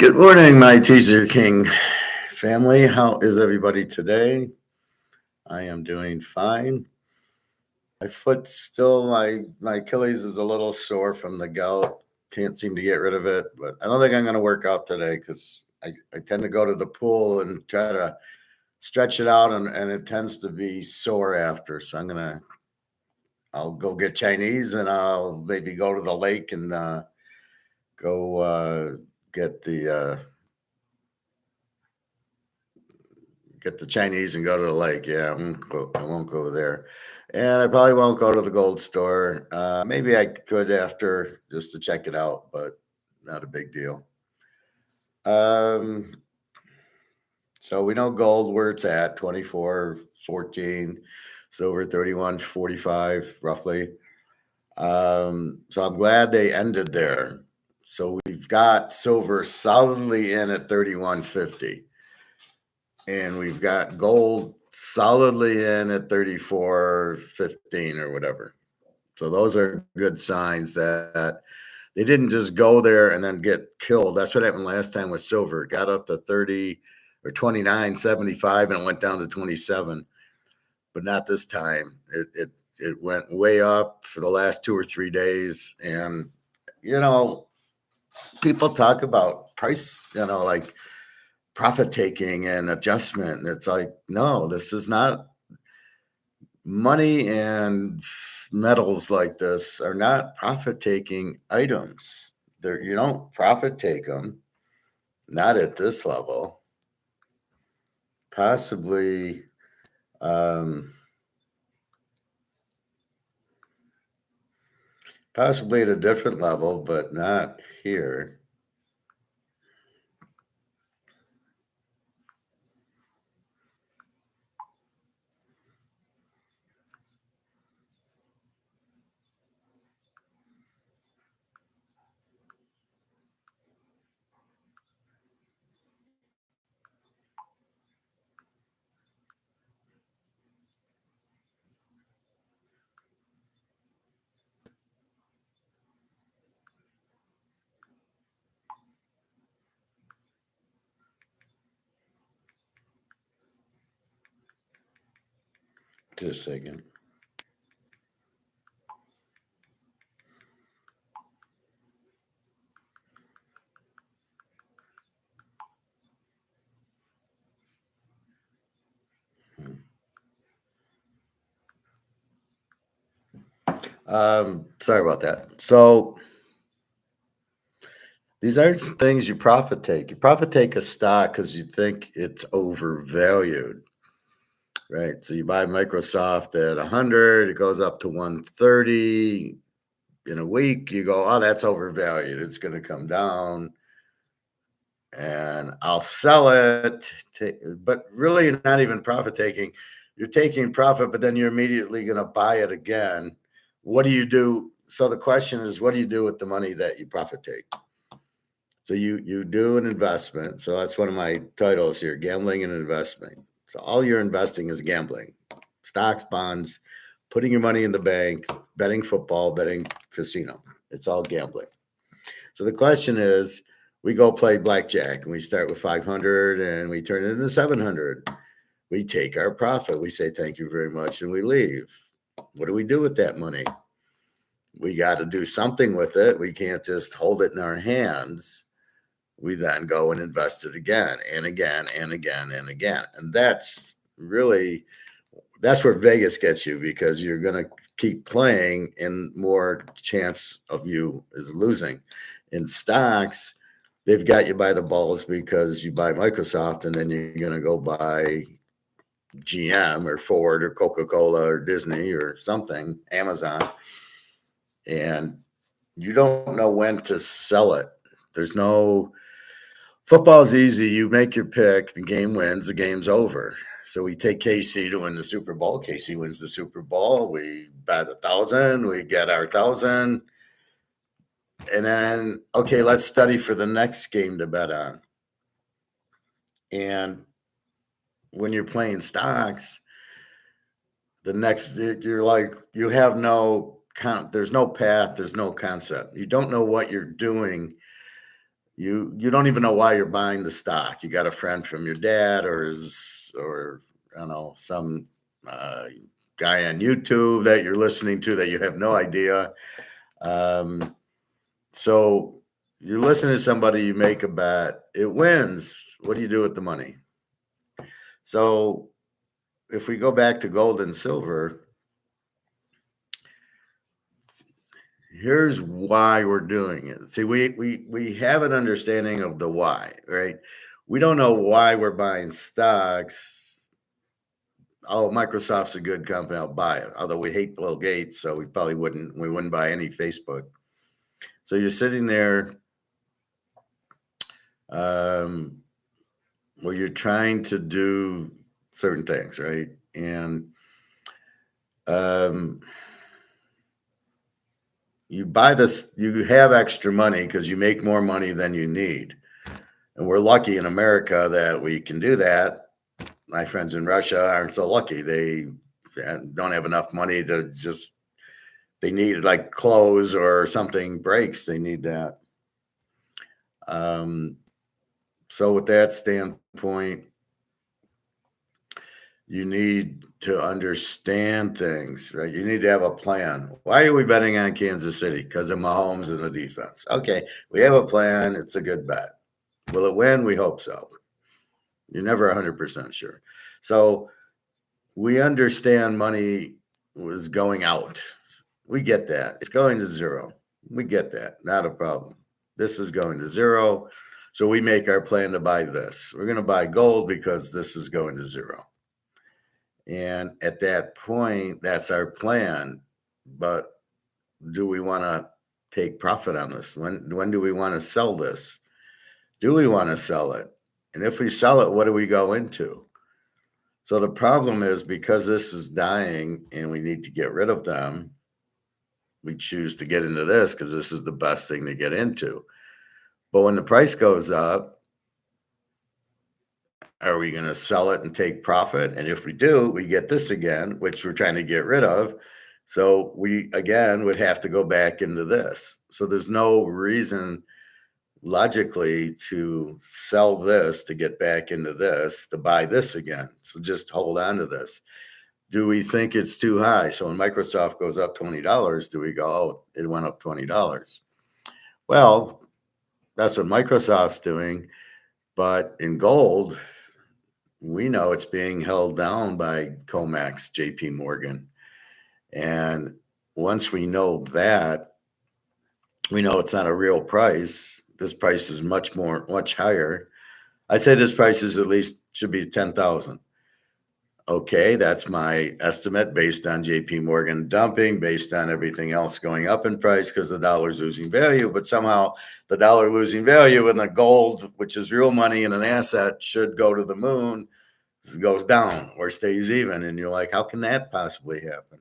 Good morning, my Teaser King family. How is everybody today? I am doing fine. My foot's still my Achilles is a little sore from the gout. Can't seem to get rid of it, but I don't think I'm going to work out today because I tend to go to the pool and try to stretch it out, and it tends to be sore after. So I'll go get Chinese and I'll maybe go to the lake and go get the Chinese and go to the lake. Yeah, I won't go there. And I probably won't go to the gold store. Maybe I could after just to check it out, but not a big deal. Um, so we know gold where it's at 24.14, silver 31.45 roughly. So I'm glad they ended there. So we've got silver solidly in at 31.50. And we've got gold solidly in at 34.15 or whatever. So those are good signs that they didn't just go there and then get killed. That's what happened last time with silver. It got up to 30 or 29.75 and it went down to 27. But not this time. It went way up for the last 2 or 3 days. And, people talk about price, like profit taking and adjustment. And it's like, no, this is not money, and metals like this are not profit taking items. You don't profit take them, not at this level. Possibly, possibly at a different level, but not here. Just a second. Sorry about that. So these aren't things you profit take. You profit take a stock because you think it's overvalued, right? So you buy Microsoft at 100, it goes up to 130 in a week. You go, oh, that's overvalued. It's going to come down, and I'll sell it. But really, you're not even profit taking. You're taking profit, but then you're immediately going to buy it again. What do you do? So the question is, what do you do with the money that you profit take? So you do an investment. So that's one of my titles here, gambling and investing. So all you're investing is gambling, stocks, bonds, putting your money in the bank, betting football, betting casino. It's all gambling. So the question is, we go play blackjack and we start with 500 and we turn it into 700. We take our profit. We say, thank you very much. And we leave. What do we do with that money? We got to do something with it. We can't just hold it in our hands. We then go and invest it again and again and again and again. And that's where Vegas gets you, because you're going to keep playing and more chance of you is losing. In stocks, they've got you by the balls because you buy Microsoft and then you're going to go buy GM or Ford or Coca-Cola or Disney or something, Amazon. And you don't know when to sell it. There's no... Football's easy. You make your pick. The game wins. The game's over. So we take KC to win the Super Bowl. KC wins the Super Bowl. We bet 1,000. We get our 1,000. And then, okay, let's study for the next game to bet on. And when you're playing stocks, you're like, you have there's no path. There's no concept. You don't know what you're doing. You don't even know why you're buying the stock. You got a friend from your dad, or I don't know, some uh, guy on YouTube that you're listening to that you have no idea. Um, so you're listening to somebody, you make a bet, it wins. What do you do with the money? So if we go back to gold and silver, here's why we're doing it. See, we have an understanding of the why, right? We don't know why we're buying stocks. Oh, Microsoft's a good company, I'll buy it. Although we hate Bill Gates, so we wouldn't buy any Facebook. So you're sitting there, um, where you're trying to do certain things, right? And um, you buy this, you have extra money because you make more money than you need. And we're lucky in America that we can do that. My friends in Russia aren't so lucky. They don't have enough money to just, they need like clothes or something breaks. They need that. Um, so, with that standpoint, you need to understand things, right? You need to have a plan. Why are we betting on Kansas City? Because of Mahomes and the defense. Okay, we have a plan. It's a good bet. Will it win? We hope so. You're never 100% sure. So we understand money was going out. We get that. It's going to zero. We get that. Not a problem. This is going to zero. So we make our plan to buy this. We're going to buy gold because this is going to zero. And at that point, that's our plan. But do we want to take profit on this? When do we want to sell this? Do we want to sell it? And if we sell it, what do we go into? So the problem is, because this is dying and we need to get rid of them, we choose to get into this because this is the best thing to get into. But when the price goes up, are we going to sell it and take profit? And if we do, we get this again, which we're trying to get rid of. So we, again, would have to go back into this. So there's no reason logically to sell this to get back into this, to buy this again. So just hold on to this. Do we think it's too high? So when Microsoft goes up $20, do we go, oh, it went up $20? Well, that's what Microsoft's doing. But in gold, we know it's being held down by Comex, JP Morgan. And once we know that, we know it's not a real price. This price is much higher. I'd say this price is at least should be 10,000. Okay, that's my estimate based on JP Morgan dumping, based on everything else going up in price because the dollar's losing value. But somehow the dollar losing value and the gold, which is real money and an asset, should go to the moon, goes down or stays even. And you're like, how can that possibly happen?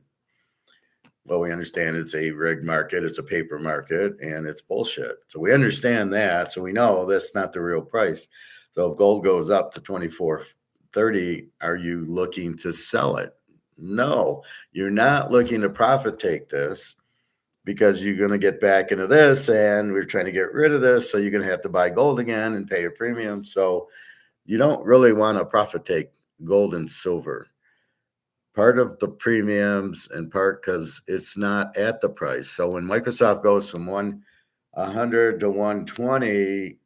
Well, we understand it's a rigged market, it's a paper market, and it's bullshit. So we understand that. So we know that's not the real price. So if gold goes up to 2430, are you looking to sell it? No, you're not looking to profit take this because you're going to get back into this and we're trying to get rid of this. So you're going to have to buy gold again and pay a premium. So you don't really want to profit take gold and silver. Part of the premiums and part because it's not at the price. So when Microsoft goes from 100 to 120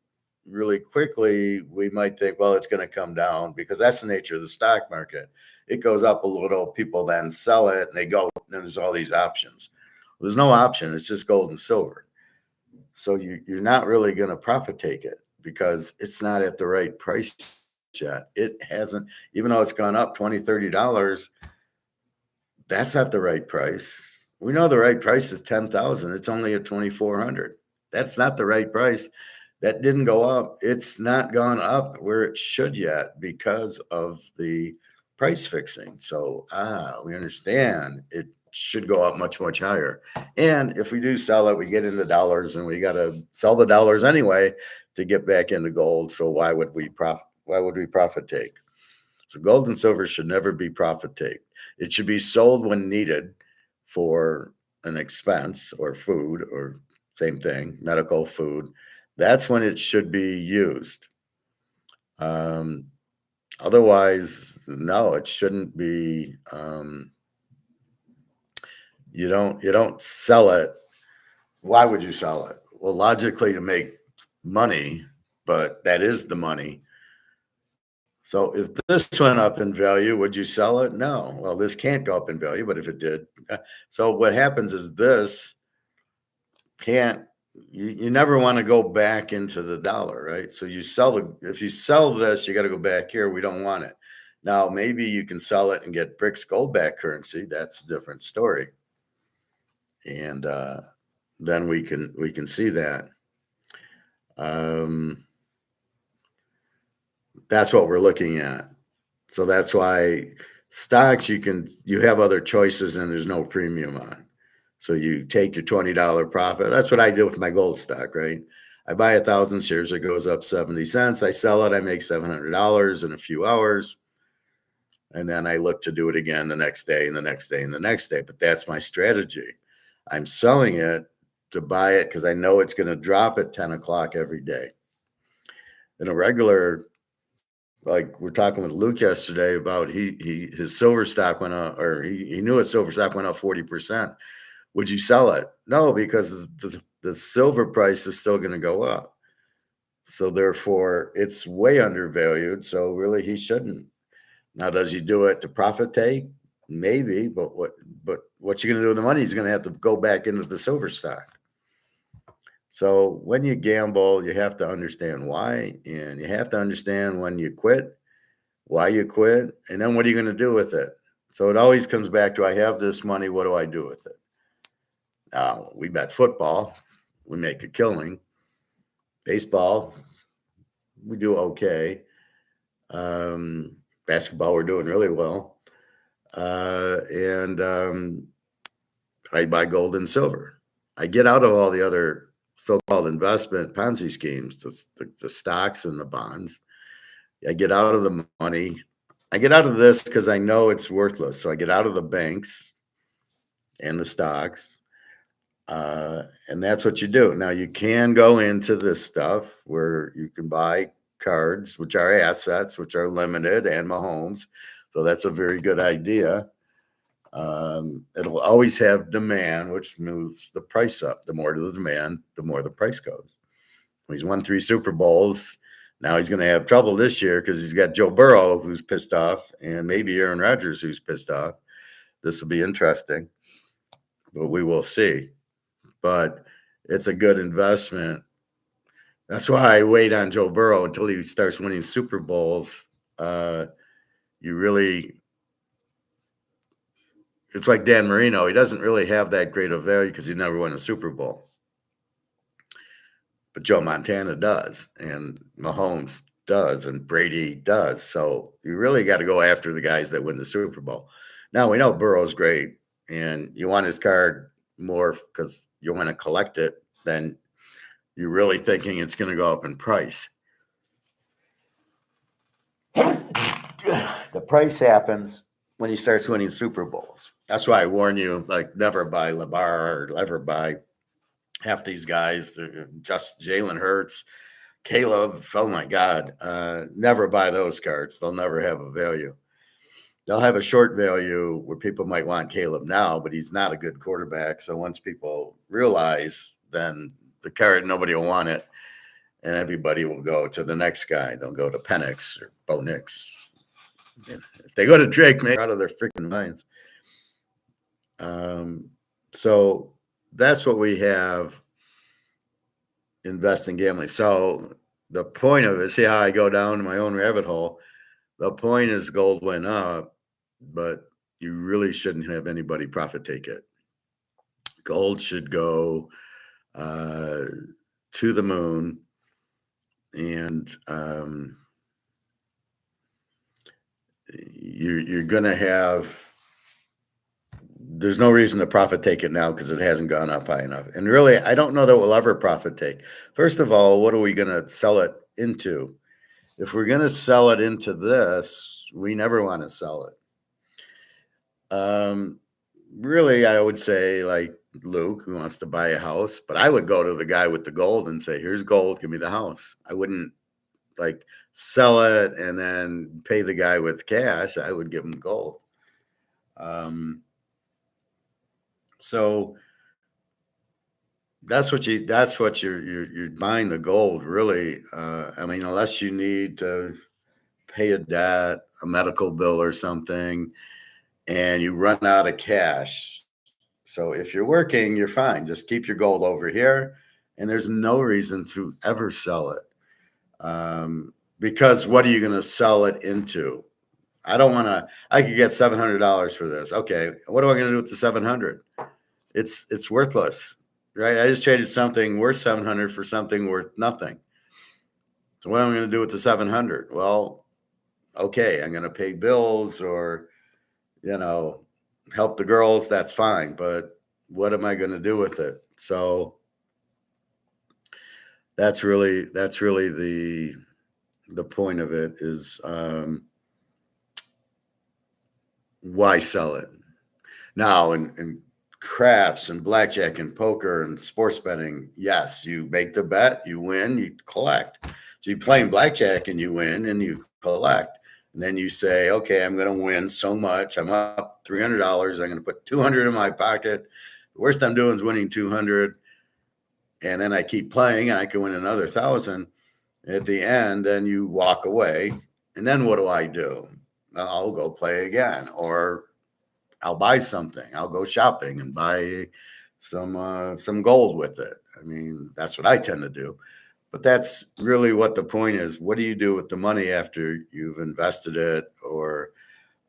really quickly, we might think, well, it's going to come down because that's the nature of the stock market. It goes up a little, people then sell it and they go, and there's all these options. There's no option. It's just gold and silver. So you're not really going to profit take it because it's not at the right price yet. It hasn't, even though it's gone up $20, $30, that's not the right price. We know the right price is 10,000. It's only at 2,400. That's not the right price. That didn't go up. It's not gone up where it should yet because of the price fixing. So, we understand it should go up much, much higher. And if we do sell it, we get into dollars and we got to sell the dollars anyway to get back into gold. So why would we profit? Why would we profit take? So gold and silver should never be profit take. It should be sold when needed for an expense or food or same thing, medical food. That's when it should be used. Otherwise, no, it shouldn't be. You don't sell it. Why would you sell it? Well, logically to make money, but that is the money. So if this went up in value, would you sell it? No. Well, this can't go up in value, but if it did, so what happens is this can't. You never want to go back into the dollar, right? So if you sell this, you got to go back here. We don't want it. Now, maybe you can sell it and get brics gold back currency. That's a different story. And then we can see that. That's what we're looking at. So that's why stocks you have other choices and there's no premium on. So you take your $20 profit. That's what I do with my gold stock, right? I buy 1,000 shares. It goes up 70 cents. I sell it. I make $700 in a few hours. And then I look to do it again the next day and the next day and the next day. But that's my strategy. I'm selling it to buy it because I know it's going to drop at 10 o'clock every day. In a regular, like we're talking with Luke yesterday about his silver stock went up, or he knew his silver stock went up 40%. Would you sell it? No, because the silver price is still going to go up. So therefore, it's way undervalued. So really, he shouldn't. Now, does he do it to profit take? Maybe, but what's he going to do with the money? He's going to have to go back into the silver stock. So when you gamble, you have to understand why, and you have to understand when you quit, why you quit, and then what are you going to do with it? So it always comes back to, I have this money, what do I do with it? Now, we bet football, we make a killing. Baseball, we do okay. Basketball, we're doing really well. And I buy gold and silver. I get out of all the other so-called investment Ponzi schemes, the stocks and the bonds. I get out of the money. I get out of this because I know it's worthless. So I get out of the banks and the stocks. And that's what you do. Now, you can go into this stuff where you can buy cards, which are assets, which are limited, and Mahomes. So that's a very good idea. It'll always have demand, which moves the price up. The more the demand, the more the price goes. He's won 3 Super Bowls. Now he's going to have trouble this year because he's got Joe Burrow, who's pissed off, and maybe Aaron Rodgers, who's pissed off. This will be interesting, but we will see. But it's a good investment. That's why I wait on Joe Burrow until he starts winning Super Bowls. It's like Dan Marino. He doesn't really have that great of value because he never won a Super Bowl. But Joe Montana does, and Mahomes does, and Brady does. So you really got to go after the guys that win the Super Bowl. Now, we know Burrow's great, and you want his card more because you want to collect it than you're really thinking it's going to go up in price. The price happens when he starts winning Super Bowls. That's why I warn you, like, never buy LeVar or never buy half these guys. Just Jalen Hurts, Caleb. Oh my God. Never buy those cards. They'll never have a value. They'll have a short value where people might want Caleb now, but he's not a good quarterback. So once people realize, then the card, nobody will want it. And everybody will go to the next guy. They'll go to Penix or Bo Nix. If they go to Drake, they're out of their freaking minds. So that's what we have investing gambling. So the point of it, see how I go down my own rabbit hole. The point is gold went up, but you really shouldn't have anybody profit take it. Gold should go to the moon, and you're going to have. There's no reason to profit take it now because it hasn't gone up high enough. And really, I don't know that we'll ever profit take. First of all, what are we going to sell it into? If we're going to sell it into this, we never want to sell it. Really, I would say like Luke, who wants to buy a house, but I would go to the guy with the gold and say, here's gold, give me the house. I wouldn't like sell it and then pay the guy with cash. I would give him gold. Um, so you're buying the gold, really. I mean, unless you need to pay a debt, a medical bill or something, and you run out of cash. So if you're working, you're fine. Just keep your gold over here, and there's no reason to ever sell it. Because what are you going to sell it into? I don't want to. I could get $700 for this. Okay, what am I going to do with the 700? It's worthless, right? I just traded something worth 700 for something worth nothing. So what am I going to do with the 700? Well, okay, I'm going to pay bills or help the girls. That's fine, but what am I going to do with it? So that's really the point of it is why sell it now? And craps and blackjack and poker and sports betting, yes, you make the bet, you win, you collect. So you play blackjack and you win and you collect. And then you say, okay, I'm going to win so much. I'm up $300. I'm going to put 200 in my pocket. The worst I'm doing is winning 200. And then I keep playing and I can win another 1,000. At the end, then you walk away. And then what do? I'll go play again, or I'll buy something. I'll go shopping and buy some gold with it. I mean, that's what I tend to do. But that's really what the point is. What do you do with the money after you've invested it? Or,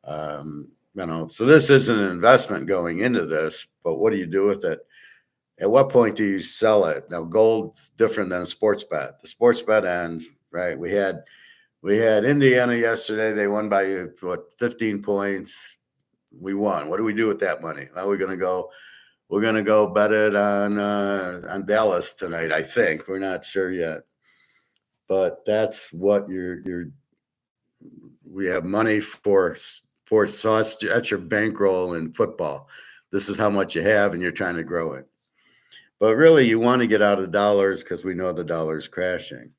so this isn't an investment going into this, but what do you do with it? At what point do you sell it? Now, gold's different than a sports bet. The sports bet ends, right? We had Indiana yesterday. They won by 15 points. We won. What do we do with that money? Well, we're gonna go bet it on Dallas tonight. I think we're not sure yet, but that's what we have money for sports. So that's your bankroll in football. This is how much you have, and you're trying to grow it. But really, you want to get out of the dollars because we know the dollar's crashing.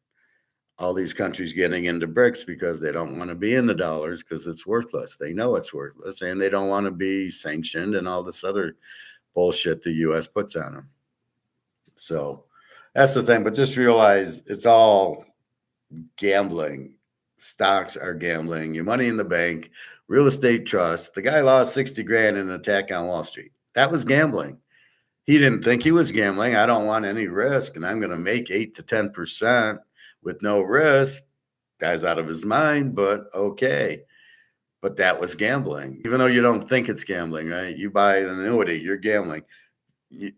All these countries getting into BRICS because they don't want to be in the dollars because it's worthless. They know it's worthless, and they don't want to be sanctioned and all this other bullshit the U.S. puts on them. So that's the thing. But just realize it's all gambling. Stocks are gambling. Your money in the bank, real estate trust. The guy lost 60 grand in an attack on Wall Street. That was gambling. He didn't think he was gambling. I don't want any risk, and I'm going to make 8 to 10% with no risk. Guy's out of his mind, but okay. But that was gambling. Even though you don't think it's gambling, right? You buy an annuity, you're gambling.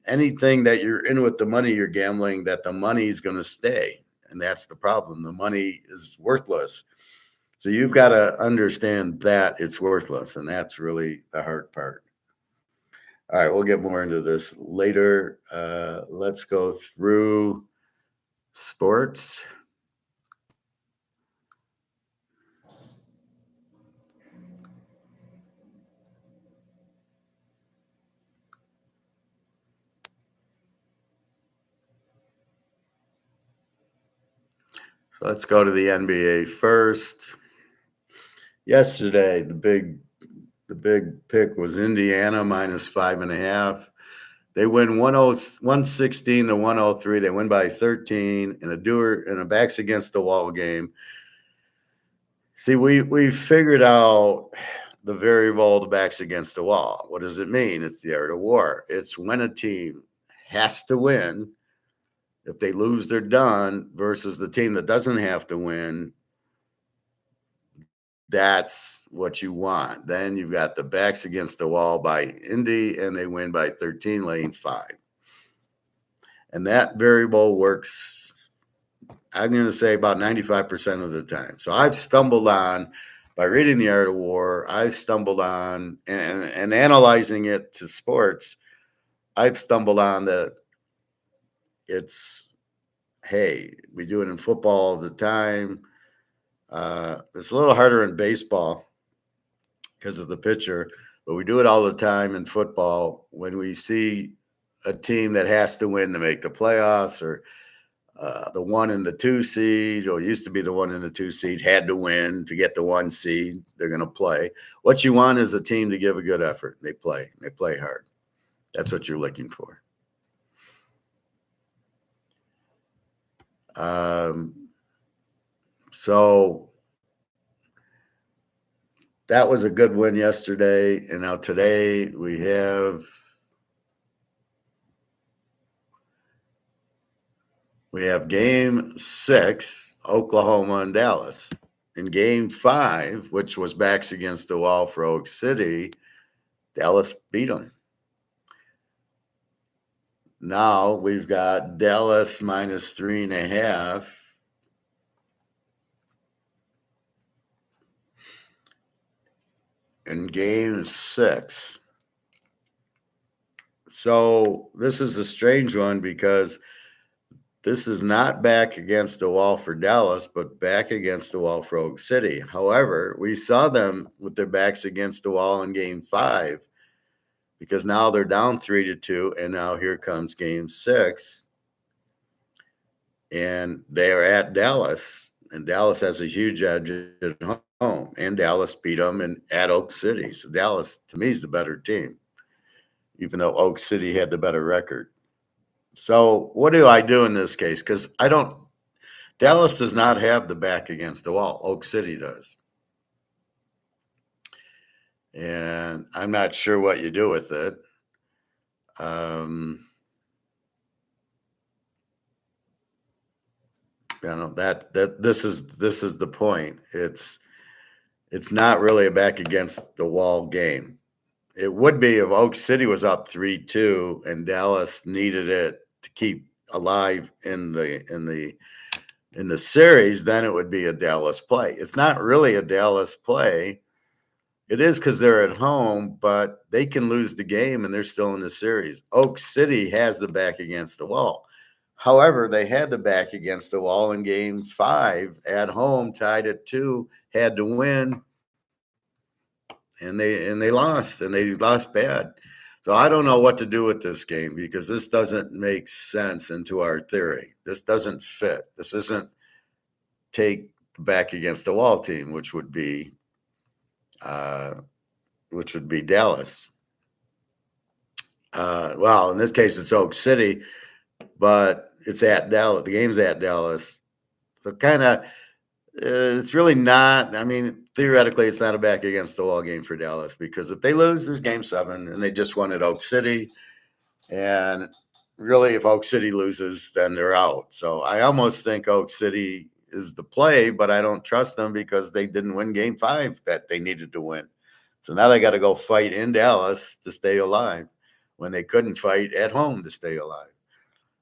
Anything that you're in with the money, you're gambling that the money is going to stay. And that's the problem. The money is worthless. So you've got to understand that it's worthless. And that's really the hard part. All right, we'll get more into this later. Let's go through sports. So let's go to the NBA first. Yesterday, the big pick was Indiana minus 5.5. They win 116 to 103. They win by 13 in a backs against the wall game. See, we figured out the variable, the backs against the wall. What does it mean? It's the art of war. It's when a team has to win. If they lose, they're done, versus the team that doesn't have to win. That's what you want. Then you've got the backs against the wall by Indy, and they win by 13, laying 5. And that variable works, I'm going to say, about 95% of the time. So I've stumbled on, by reading The Art of War, I've stumbled on, and analyzing it to sports, I've stumbled on that it's, hey, we do it in football all the time. It's a little harder in baseball because of the pitcher, but we do it all the time in football. When we see a team that has to win to make the playoffs, or the 1 and the 2 seed, or used to be the 1 and the 2 seed, had to win to get the 1 seed. They're going to play. What you want is a team to give a good effort. They play hard. That's what you're looking for. So that was a good win yesterday. And now today we have game 6, Oklahoma and Dallas. In game 5, which was backs against the wall for Oak City, Dallas beat them. Now we've got Dallas -3.5. In game 6. So this is a strange one because this is not back against the wall for Dallas, but back against the wall for Oak City. However, we saw them with their backs against the wall in game 5 because now they're down 3-2, and now here comes game 6. And they are at Dallas, and Dallas has a huge edge at home, and Dallas beat them at Oak City. So Dallas, to me, is the better team, even though Oak City had the better record. So what do I do in this case? Because Dallas does not have the back against the wall. Oak City does. And I'm not sure what you do with it. This is the point. It's not really a back against the wall game. It would be if Oak City was up 3-2 and Dallas needed it to keep alive in the series, then it would be a Dallas play. It's not really a Dallas play. It is because they're at home, but they can lose the game and they're still in the series. Oak City has the back against the wall. However, they had the back against the wall in game 5 at home, tied at 2, had to win. And they lost, and they lost bad. So I don't know what to do with this game because this doesn't make sense into our theory. This doesn't fit. This isn't take the back against the wall team, which would be Dallas. Well, in this case, it's Oak City, but it's at Dallas. The game's at Dallas. So kind of, it's really not. I mean, theoretically, it's not a back against the wall game for Dallas because if they lose, there's game 7, and they just won at Oak City. And really, if Oak City loses, then they're out. So I almost think Oak City is the play, but I don't trust them because they didn't win game 5 that they needed to win. So now they got to go fight in Dallas to stay alive when they couldn't fight at home to stay alive.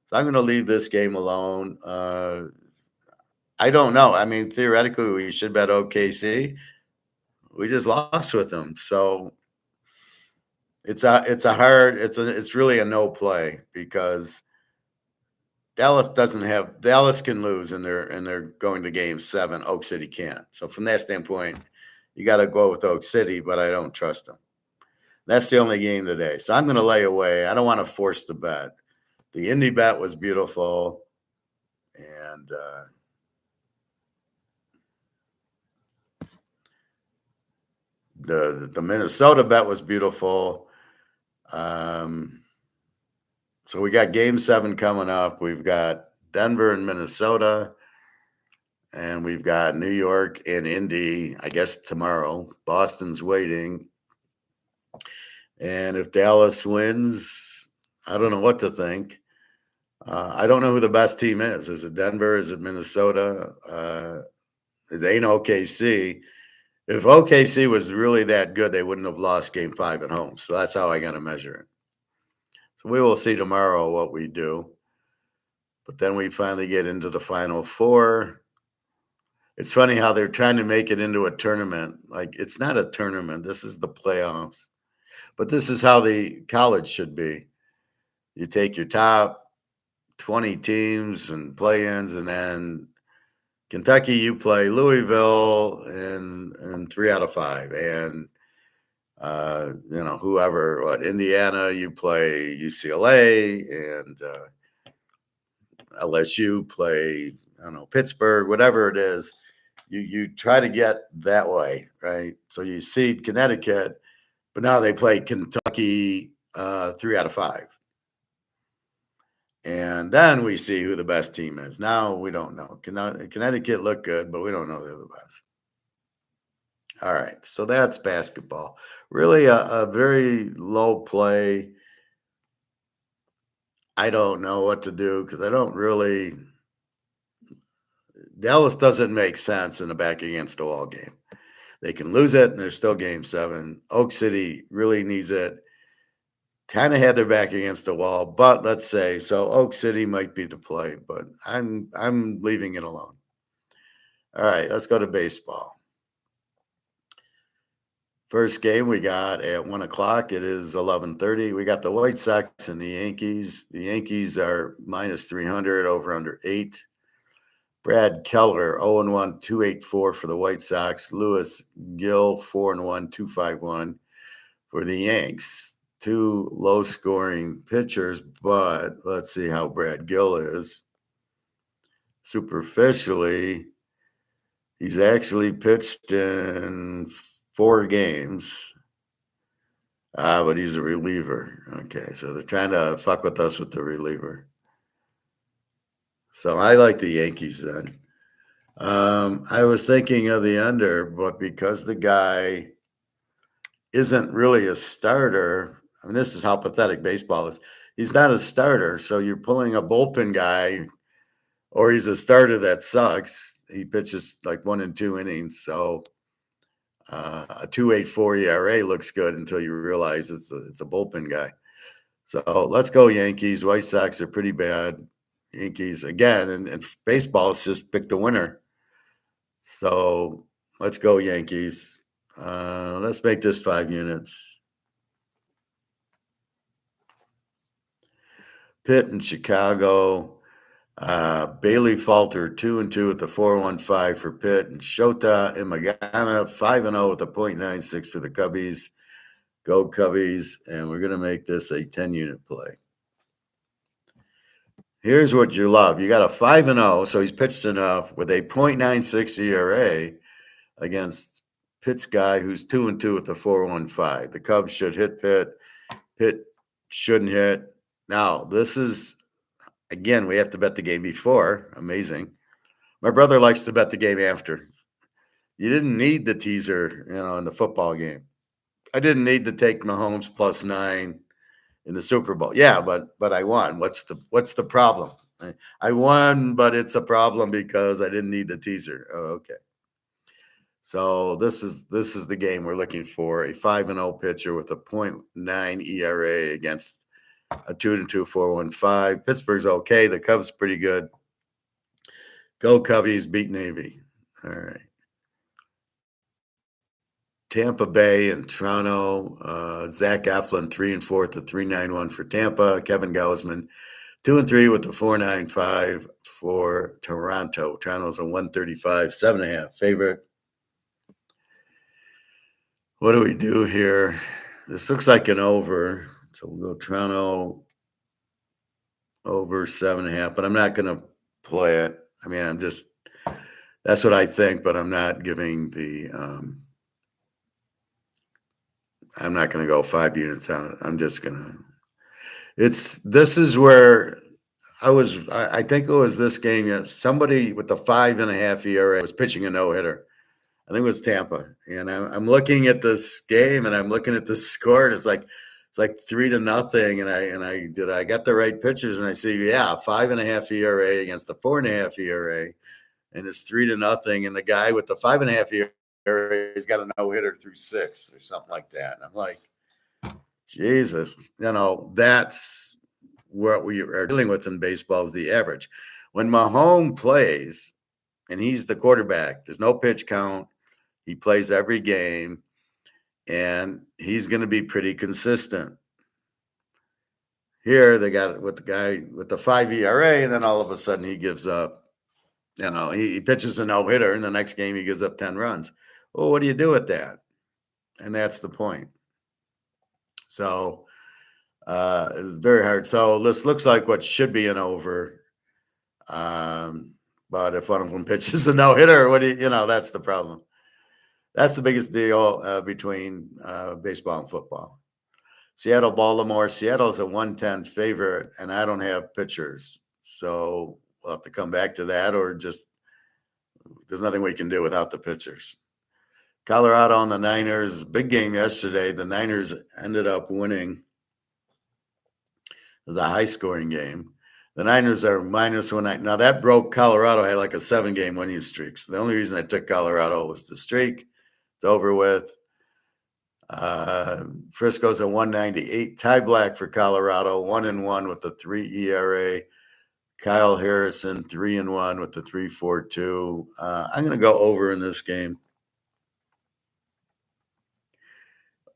So I'm going to leave this game alone. I don't know. I mean, theoretically, we should bet OKC. We just lost with them, so it's really a no play because Dallas can lose and they're going to game 7. Oak City can't. So from that standpoint, you got to go with Oak City, but I don't trust them. That's the only game today. So I'm going to lay away. I don't want to force the bet. The Indy bet was beautiful, and the Minnesota bet was beautiful. So we got game 7 coming up. We've got Denver and Minnesota, and we've got New York and Indy, I guess, tomorrow. Boston's waiting. And if Dallas wins, I don't know what to think. I don't know who the best team is. Is it Denver? Is it Minnesota? It ain't OKC. If OKC was really that good, they wouldn't have lost game 5 at home. So that's how I got to measure it. So we will see tomorrow what we do. But then we finally get into the Final Four. It's funny how they're trying to make it into a tournament. Like, it's not a tournament. This is the playoffs. But this is how the college should be. You take your top 20 teams and play-ins, and then Kentucky, you play Louisville in 3 out of 5. And Whoever, Indiana, you play UCLA, and LSU play, I don't know, Pittsburgh, whatever it is. You try to get that way, right? So you seed Connecticut, but now they play Kentucky 3 out of 5. And then we see who the best team is. Now we don't know. Connecticut looked good, but we don't know they're the best. All right, so that's basketball. Really a very low play. I don't know what to do because I don't really. Dallas doesn't make sense in a back against the wall game. They can lose it, and there's still game 7. Oak City really needs it. Kind of had their back against the wall, but let's say so. Oak City might be the play, but I'm leaving it alone. All right, let's go to baseball. First game we got at 1:00. It is 11:30. We got the White Sox and the Yankees. The Yankees are -300 over under 8. Brad Keller 0-1, 284 for the White Sox. Lewis Gill 4-1, 251 for the Yanks. 2 low-scoring pitchers, but let's see how Brad Gill is. Superficially, he's actually pitched in 4 games, but he's a reliever. Okay, so they're trying to fuck with us with the reliever. So I like the Yankees then. I was thinking of the under, but because the guy isn't really a starter, I mean, this is how pathetic baseball is. He's not a starter, so you're pulling a bullpen guy, or he's a starter that sucks. He pitches like 1 and 2 innings, so a 2.84 ERA looks good until you realize it's a bullpen guy. So let's go Yankees. White Sox are pretty bad. Yankees again, and baseball is just pick the winner. So let's go Yankees. Let's make this 5 units. Pitt and Chicago. Bailey Falter 2-2 with the 4.15 for Pitt, and Shota Imagana 5-0 with a .96 for the Cubbies. Go Cubbies, and we're going to make this a 10-unit play. Here's what you love. You got a 5-0, so he's pitched enough with a .96 ERA against Pitt's guy who's 2-2 with the 4.15. The Cubs should hit Pitt. Pitt shouldn't hit. Now, this is, again, we have to bet the game before. Amazing. My brother likes to bet the game after. You didn't need the teaser, in the football game. I didn't need to take Mahomes +9 in the Super Bowl. Yeah, but I won. What's the problem? I won, but it's a problem because I didn't need the teaser. Oh, okay. So this is the game we're looking for. A 5-0 pitcher with a .9 ERA against a 2-2 4.15. Pittsburgh's okay. The Cubs pretty good. Go Cubbies, beat Navy. All right. Tampa Bay and Toronto. Zach Eflin 3-4 to 3.91 for Tampa. Kevin Gausman 2-3 with the 4.95 for Toronto. Toronto's a 135 7.5 favorite. What do we do here? This looks like an over. So we'll go Toronto over 7.5, but I'm not going to play it. I mean, that's what I think, but I'm not giving the, I'm not going to go 5 units on it. I'm just going to, this is where I think it was this game. Somebody with the 5.5 ERA was pitching a no-hitter. I think it was Tampa. And I'm looking at this game and I'm looking at the score, and it's like 3-0. And I got the right pitchers, and I see, 5.5 ERA against the 4.5 ERA, and it's 3-0. And the guy with the 5.5 ERA has got a no-hitter through 6 or something like that. And I'm like, Jesus, that's what we are dealing with in baseball is the average. When Mahomes plays and he's the quarterback, there's no pitch count. He plays every game, and he's going to be pretty consistent. Here they got it with the guy with the 5 ERA, and then all of a sudden he gives up. He pitches a no-hitter, and the next game he gives up 10 runs. Well, what do you do with that? And that's the point. So it's very hard. So this looks like what should be an over. Um, but if one of them pitches a no hitter, what do you know? That's the problem. That's the biggest deal between baseball and football. Seattle, Baltimore. Seattle's a 110 favorite, and I don't have pitchers. So we'll have to come back to that, or just there's nothing we can do without the pitchers. Colorado and the Niners, big game yesterday. The Niners ended up winning. It was a high scoring game. The Niners are -1. Now that broke Colorado, had like a 7-game winning streak. So the only reason I took Colorado was the streak. It's over with. Frisco's a 198. Ty Black for Colorado, 1-1 with the 3 ERA. Kyle Harrison, 3-1 with the 3.42. I'm going to go over in this game.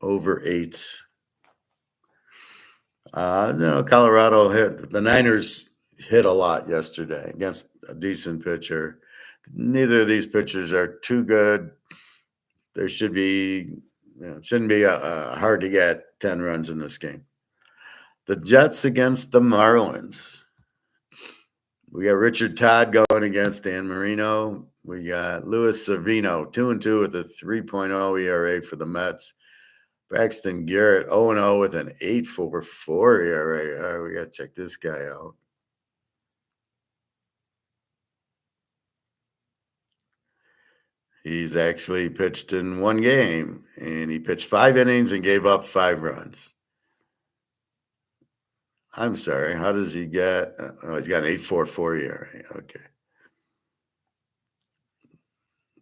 Over 8. No, Colorado hit. The Niners hit a lot yesterday against a decent pitcher. Neither of these pitchers are too good. There should be, it shouldn't be hard to get 10 runs in this game. The Jets against the Marlins. We got Richard Todd going against Dan Marino. We got Luis Servino, 2-2 with a 3.0 ERA for the Mets. Braxton Garrett, 0-0 with an 8.44 ERA. All right, we got to check this guy out. He's actually pitched in 1 game, and he pitched 5 innings and gave up 5 runs. I'm sorry. How does he get? Oh, he's got an 8.44 ERA. Okay.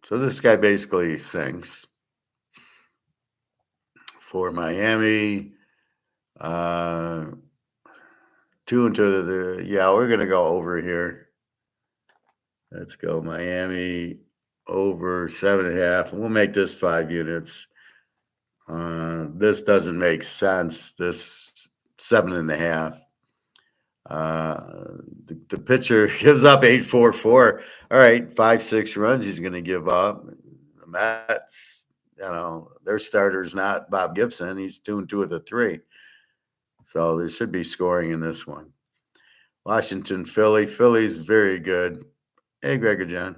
So this guy basically sinks for Miami. 2-2. Yeah, we're going to go over here. Let's go Miami over 7.5. We'll make this 5 units. This doesn't make sense. This 7.5. The pitcher gives up 8.44. All right, 5-6 runs he's going to give up. The Mets, their starter's not Bob Gibson. He's 2-2 with a 3. So there should be scoring in this one. Washington, Philly. Philly's very good. Hey, Greg or John.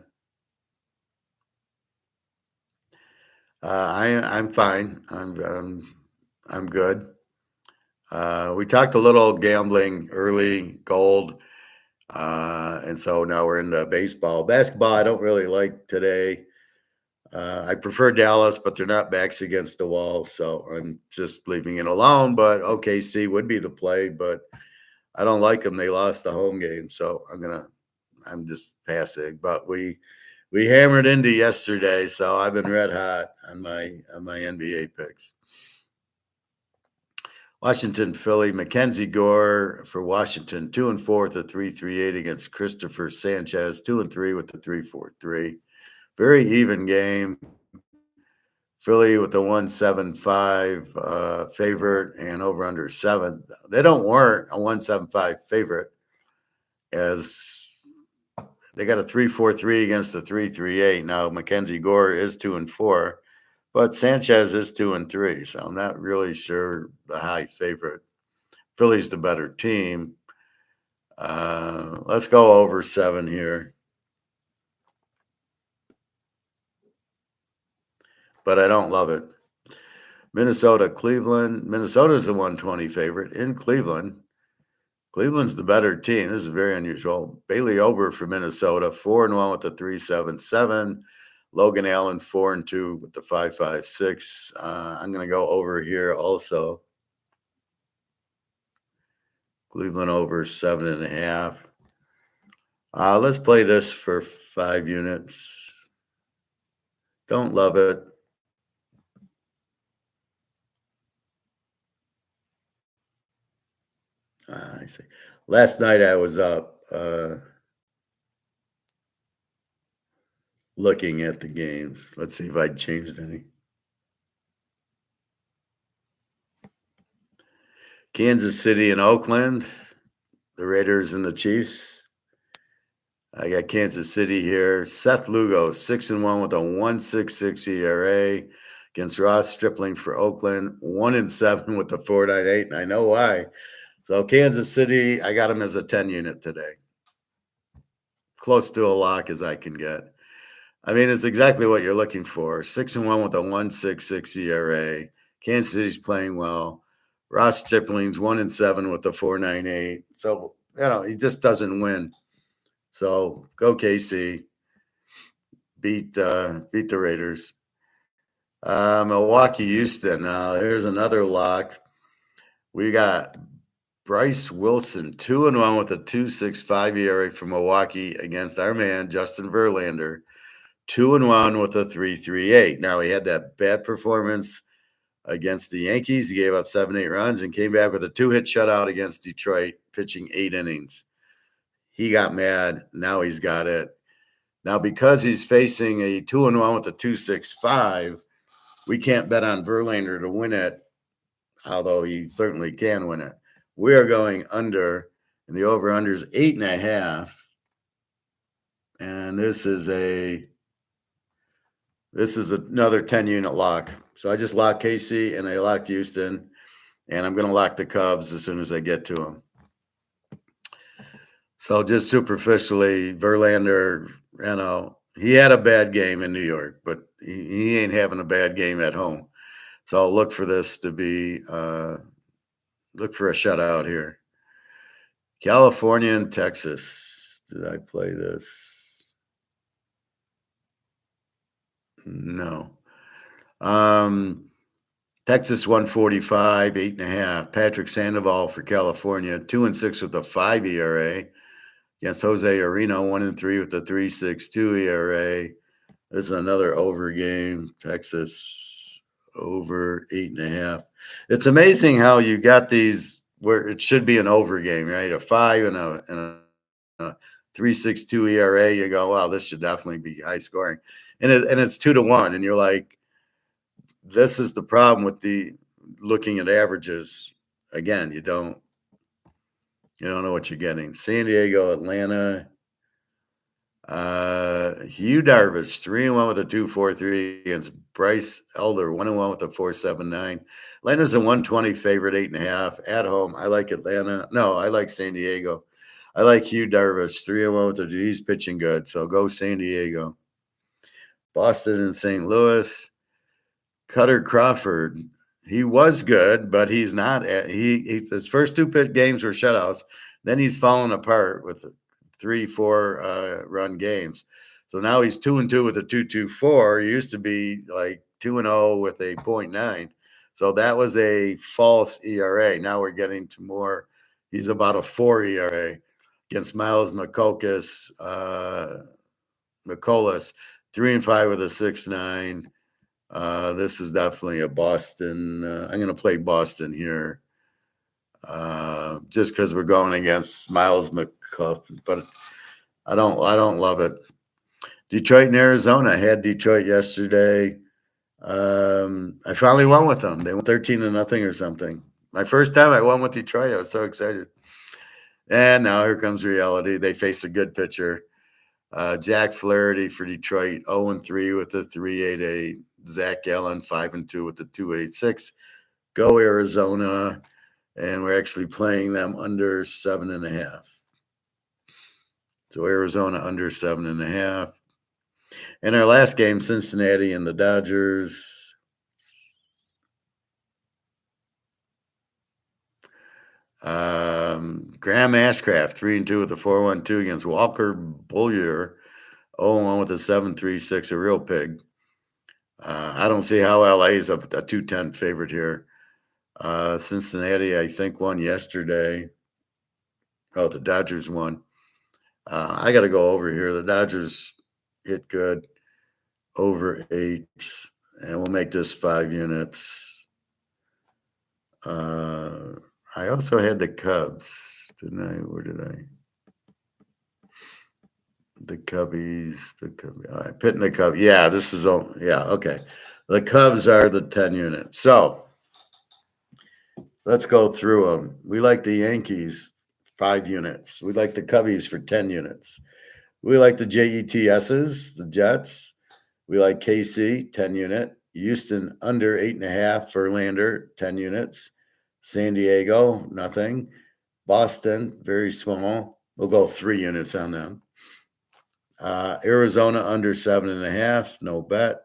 I'm fine. I'm good. We talked a little gambling early, gold, and so now we're into baseball. Basketball, I don't really like today. I prefer Dallas, but they're not backs against the wall, so I'm just leaving it alone. But OKC would be the play, but I don't like them. They lost the home game, so I'm just passing. But we hammered into yesterday, so I've been red hot on my NBA picks. Washington, Philly, Mackenzie Gore for Washington, 2-4 with a 3.38 against Christopher Sanchez, 2-3 with the 3.43. Very even game. Philly with the 1.75 favorite and over under 7. They weren't a 1.75 favorite, as they got a 3.43 against the 3.38. Now Mackenzie Gore is 2-4, but Sanchez is 2-3. So I'm not really sure the high favorite. Philly's the better team. Let's go over 7 here. But I don't love it. Minnesota, Cleveland. Minnesota's a 120 favorite in Cleveland. Cleveland's the better team. This is very unusual. Bailey Ober for Minnesota, 4-1 with the 3.77. Logan Allen, 4-2 with the 5.56. I'm going to go over here also. Cleveland over 7.5. Let's play this for 5 units. Don't love it. I see. Last night I was up looking at the games. Let's see if I changed any. Kansas City and Oakland, the Raiders and the Chiefs. I got Kansas City here. Seth Lugo, 6-1 with a 1.66 ERA. against Ross Stripling for Oakland, 1-7 with the 4.98, and I know why. So Kansas City, I got them as a 10 unit today. Close to a lock as I can get. I mean, it's exactly what you're looking for. 6-1 with a 1.66 ERA. Kansas City's playing well. Ross Stripling's 1-7 with a 4.98. So, he just doesn't win. So go KC. Beat the Raiders. Milwaukee, Houston. Here's another lock. We got Bryce Wilson, 2-1 with a 2.65 ERA for Milwaukee against our man, Justin Verlander, 2-1 with a 3.38. Now, he had that bad performance against the Yankees. He gave up 7-8 runs and came back with a 2-hit shutout against Detroit, pitching 8 innings. He got mad. Now he's got it. Now, because he's facing a 2-1 with a 2.65, we can't bet on Verlander to win it, although he certainly can win it. We are going under, and the over-under is 8.5. And this is another 10-unit lock. So I just locked KC and I locked Houston, and I'm going to lock the Cubs as soon as I get to them. So just superficially, Verlander, he had a bad game in New York, but he ain't having a bad game at home. So I'll look for this to be look for a shutout here. California and Texas. Did I play this? No. Texas 145, 8.5. Patrick Sandoval for California, 2-6 with a 5 ERA. Against Jose Areno, 1-3 with a 3.62 ERA. This is another over game. Texas over 8.5. It's amazing how you got these where it should be an over game, right? A 5 and a 3.62 ERA. You go, wow, this should definitely be high scoring, and it's 2-1, and you're like, this is the problem with the looking at averages. Again, you don't know what you're getting. San Diego, Atlanta. Hugh Darvish, 3-1 with a 2.43 against Bryce Elder, 1-1 with a 4.79. Atlanta's a 120 favorite, 8.5 at home. I like Atlanta. No, I like San Diego. I like Hugh Darvish, 3-1 with he's pitching good. So go San Diego. Boston and St. Louis. Cutter Crawford. He was good, but he's not. His first 2 pit games were shutouts. Then he's fallen apart with 3-4 run games. So now he's 2-2 with a 2.24. He used to be like 2-0 with a 0.9. So that was a false ERA. Now we're getting to more. He's about a 4 ERA against Miles McCollus, 3-5 with a 6.9. This is definitely a Boston. I'm going to play Boston here. Just because we're going against Miles McCollum, but I don't love it. Detroit and Arizona. I had Detroit yesterday. I finally won with them. They won 13-0 or something. My first time I won with Detroit. I was so excited. And now here comes reality. They face a good pitcher. Jack Flaherty for Detroit, 0-3 with a 3.88. Zach Gallen, 5-2 with a 2.86. Go Arizona. And we're actually playing them under 7.5. So Arizona under 7.5. And our last game, Cincinnati and the Dodgers. Graham Ashcraft, 3-2 with a 4.12 against Walker Buehler, 0-1 with a 7.36, a real pig. I don't see how LA is a 210 favorite here. Cincinnati, I think, won yesterday. Oh, the Dodgers won. I got to go over here. The Dodgers hit good, over 8, and we'll make this 5 units. I also had the Cubs, didn't I? Where did I? The Cubbies. All right, pitting the Cubs. Yeah, this is all. Yeah, okay. The Cubs are the 10 units. So let's go through them. We like the Yankees, 5 units. We like the Cubbies for 10 units. We like the JETSs, the Jets. We like KC, 10 unit. Houston under 8.5, Verlander, 10 units. San Diego, nothing. Boston, very small. We'll go 3 units on them. Arizona under 7.5, no bet.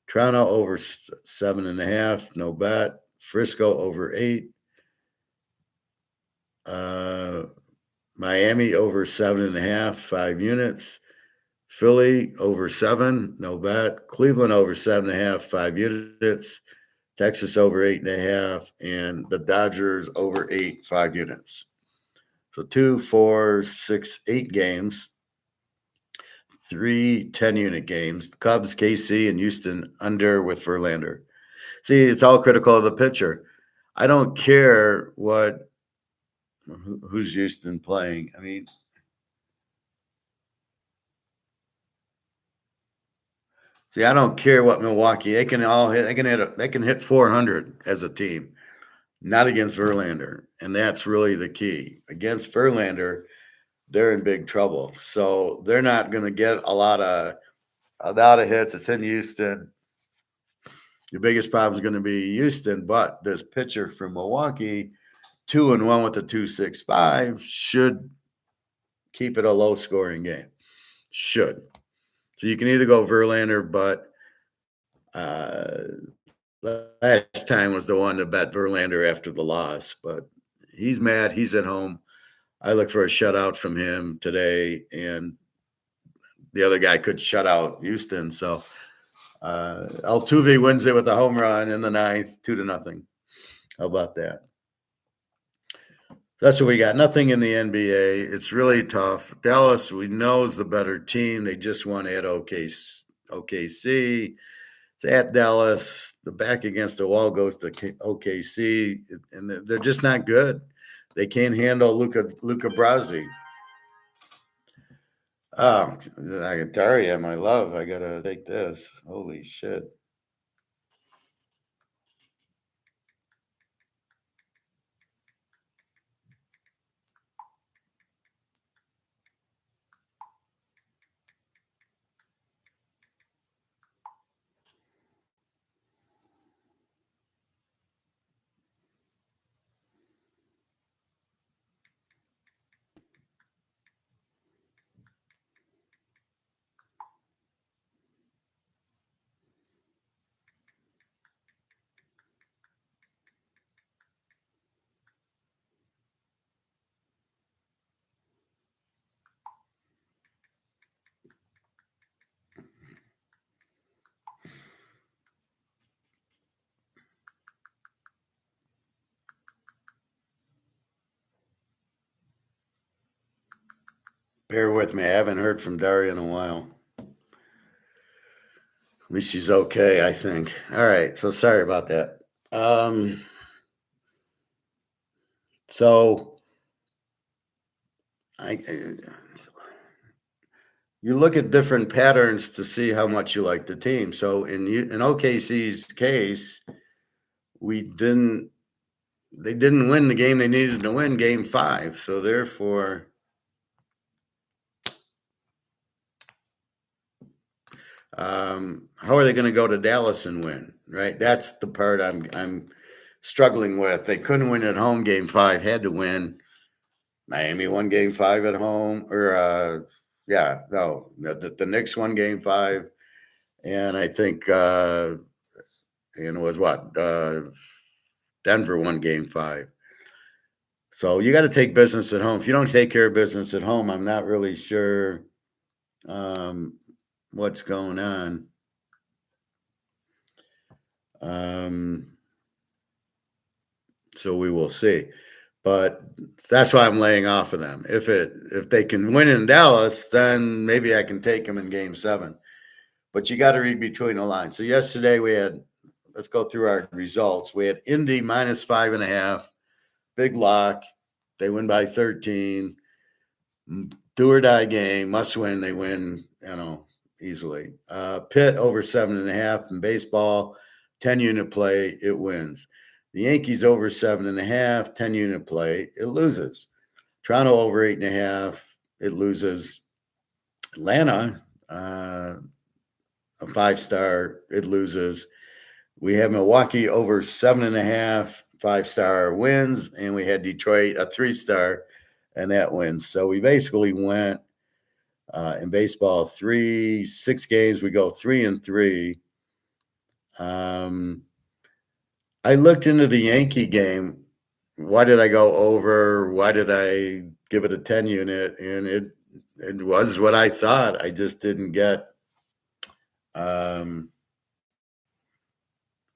Toronto over 7.5, no bet. Frisco over 8. Miami over 7.5, 5 units. Philly over 7, no bet. Cleveland over 7.5, 5 units. Texas over 8.5, and the Dodgers over 8, 5 units. So 2, 4, 6, 8 games. 3 10-unit games. Cubs, KC, and Houston under with Verlander. See, it's all critical of the pitcher. I don't care who's Houston playing. I mean, see, I don't care what Milwaukee. They can all hit. They can hit 400 as a team. Not against Verlander, and that's really the key. Against Verlander, they're in big trouble. So they're not going to get a lot of hits. It's in Houston. Your biggest problem is going to be Houston, but this pitcher from Milwaukee, 2-1 with the 2.65, should keep it a low scoring game. Should. So you can either go Verlander, but last time was the one to bet Verlander after the loss. But he's mad. He's at home. I look for a shutout from him today, and the other guy could shut out Houston. So Altuve wins it with a home run in the 9th, 2-0. How about that? That's what we got. Nothing in the NBA. It's really tough. Dallas, we know, is the better team. They just won at OKC. It's at Dallas. The back against the wall goes to OKC, and they're just not good. They can't handle Luca Brasi. Oh, Daria, my love, I gotta take this. Holy shit. Bear with me. I haven't heard from Daria in a while. At least she's okay, I think. All right. So sorry about that. So you look at different patterns to see how much you like the team. So in OKC's case, they didn't win the game they needed to win, game 5. So therefore, how are they going to go to Dallas and win? Right, that's the part I'm struggling with. They couldn't win at home. Game 5 had to win. Miami won game 5 at home, or the Knicks won game 5, and I think and it was Denver won game 5. So you got to take business at home. If you don't take care of business at home, I'm not really sure what's going on. So we will see. But that's why I'm laying off of them. If they can win in Dallas, then maybe I can take them in game 7. But you got to read between the lines. So yesterday let's go through our results. We had Indy minus 5.5, big lock. They win by 13. Do or die game, must win. They win, easily. Pitt over 7.5 in baseball, 10-unit play, it wins. The Yankees over 7.5, 10-unit play, it loses. Toronto over 8.5, it loses. Atlanta, a 5-star, it loses. We had Milwaukee over 7.5 5-star wins, and we had Detroit a 3-star, and that wins. So we basically went in baseball 6 games. We go 3-3. I looked into the Yankee game. Why did I go over? Why did I give it a 10 unit? And it was what I thought. I just didn't get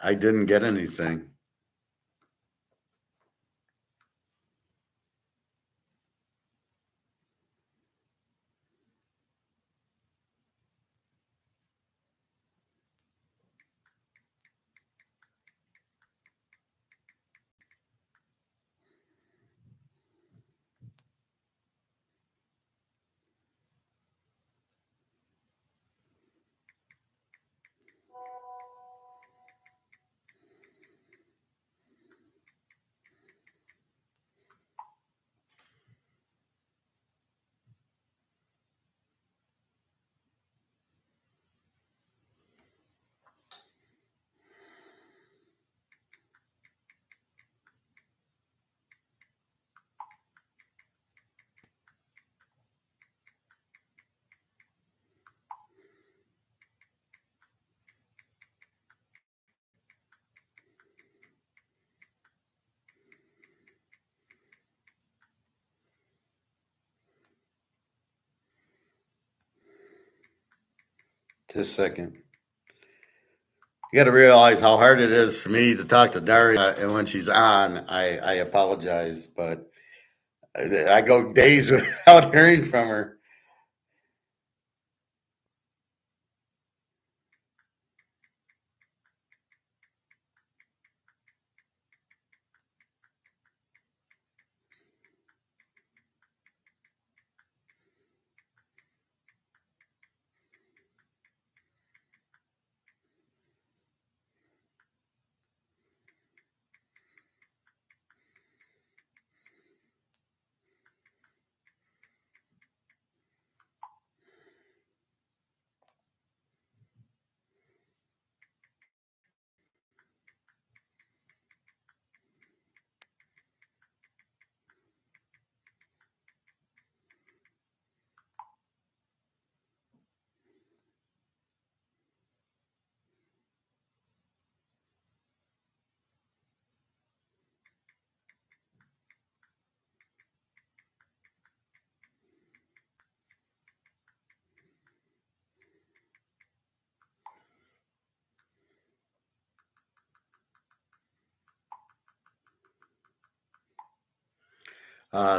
I didn't get anything. Just a second. You got to realize how hard it is for me to talk to Daria, and when she's on, I apologize, but I go days without hearing from her.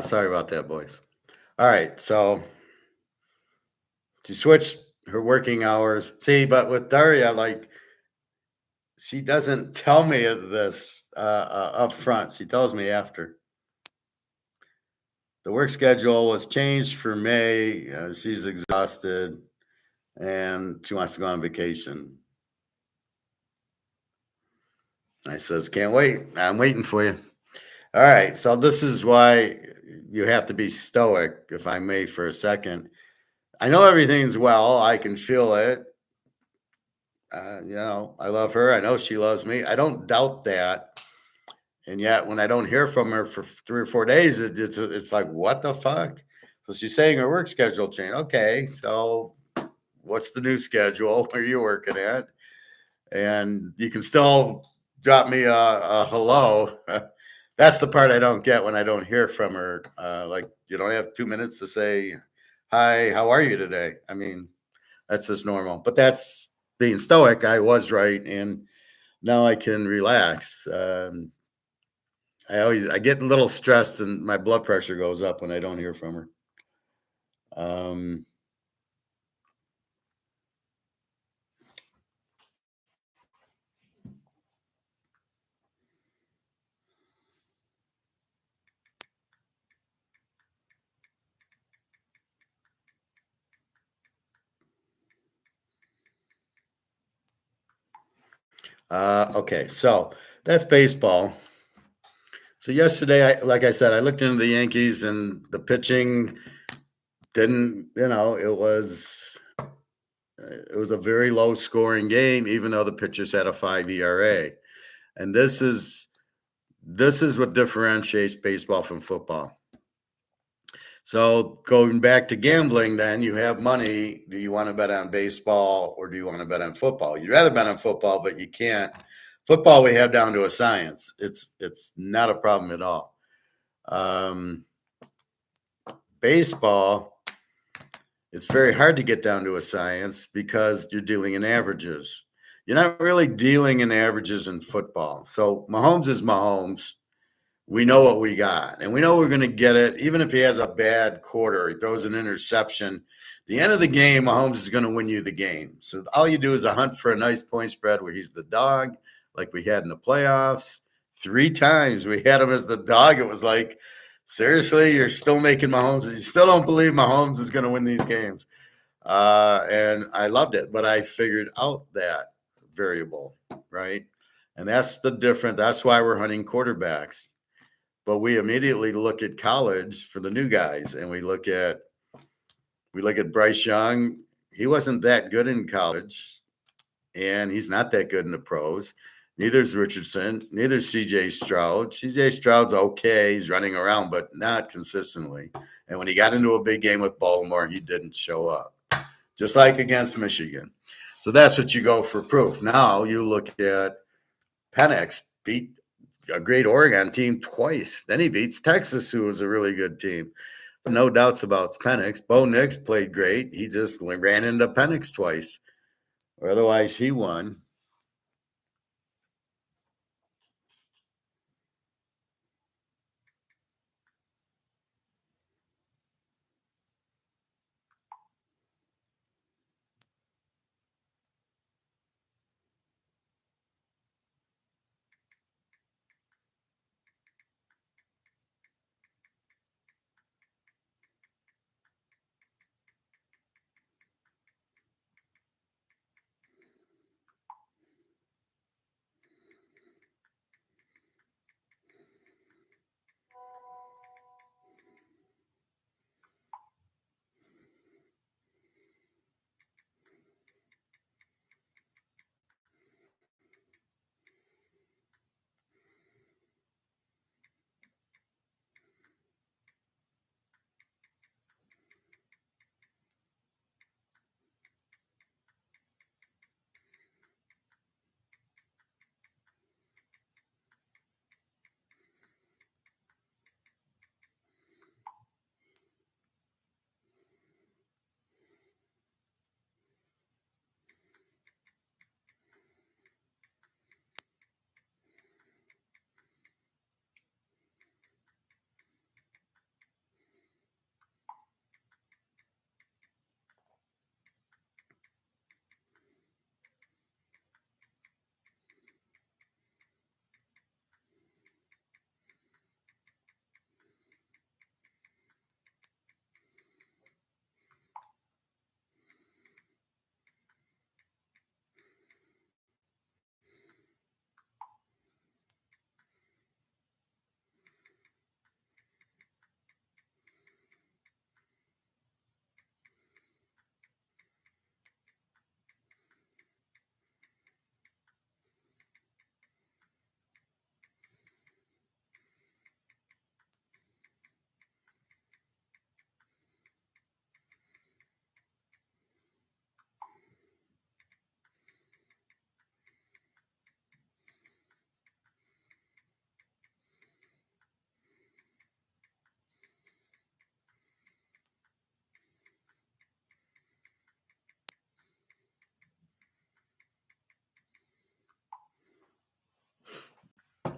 Sorry about that, boys. All right, so she switched her working hours. See, but with Daria, like, she doesn't tell me this up front. She tells me after. The work schedule was changed for May. She's exhausted and she wants to go on vacation. I says, can't wait. I'm waiting for you. All right. So this is why you have to be stoic, if I may, for a second. I know everything's well. I can feel it. I love her. I know she loves me. I don't doubt that. And yet, when I don't hear from her for 3 or 4 days, it's like, what the fuck? So she's saying her work schedule changed. Okay, so what's the new schedule? Where are you working at? And you can still drop me a hello. That's the part I don't get when I don't hear from her. Like, you don't have 2 minutes to say, hi, how are you today? I mean, that's just normal. But that's being stoic. I was right. And now I can relax. I get a little stressed and my blood pressure goes up when I don't hear from her. Um, okay, so that's baseball. So yesterday, like I said, I looked into the Yankees and the pitching didn't, it It was a very low scoring game, even though the pitchers had a 5 ERA. And this is what differentiates baseball from football. So going back to gambling, then you have money. Do you want to bet on baseball or do you want to bet on football? You'd rather bet on football, but you can't. Football we have down to a science. It's not a problem at all. Um, Baseball, it's very hard to get down to a science because you're dealing in averages. You're not really dealing in averages in football. So Mahomes is Mahomes. We know what we got, and we know we're going to get it. Even if he has a bad quarter, he throws an interception. At the end of the game, Mahomes is going to win you the game. So all you do is a hunt for a nice point spread where he's the dog, like we had in the playoffs. 3 times we had him as the dog. It was like, seriously, you're still making Mahomes. You still don't believe Mahomes is going to win these games. And I loved it, but I figured out that variable, right? And that's the difference. That's why we're hunting quarterbacks. But we immediately look at college for the new guys, and we look at Bryce Young. He wasn't that good in college, and he's not that good in the pros. Neither's Richardson. Neither's C.J. Stroud. C.J. Stroud's okay. He's running around, but not consistently. And when he got into a big game with Baltimore, he didn't show up, just like against Michigan. So that's what you go for proof. Now you look at Penix beat a great Oregon team twice. Then he beats Texas, who was a really good team. No doubts about Penix. Bo Nix played great. He just ran into Penix twice. Or otherwise, he won.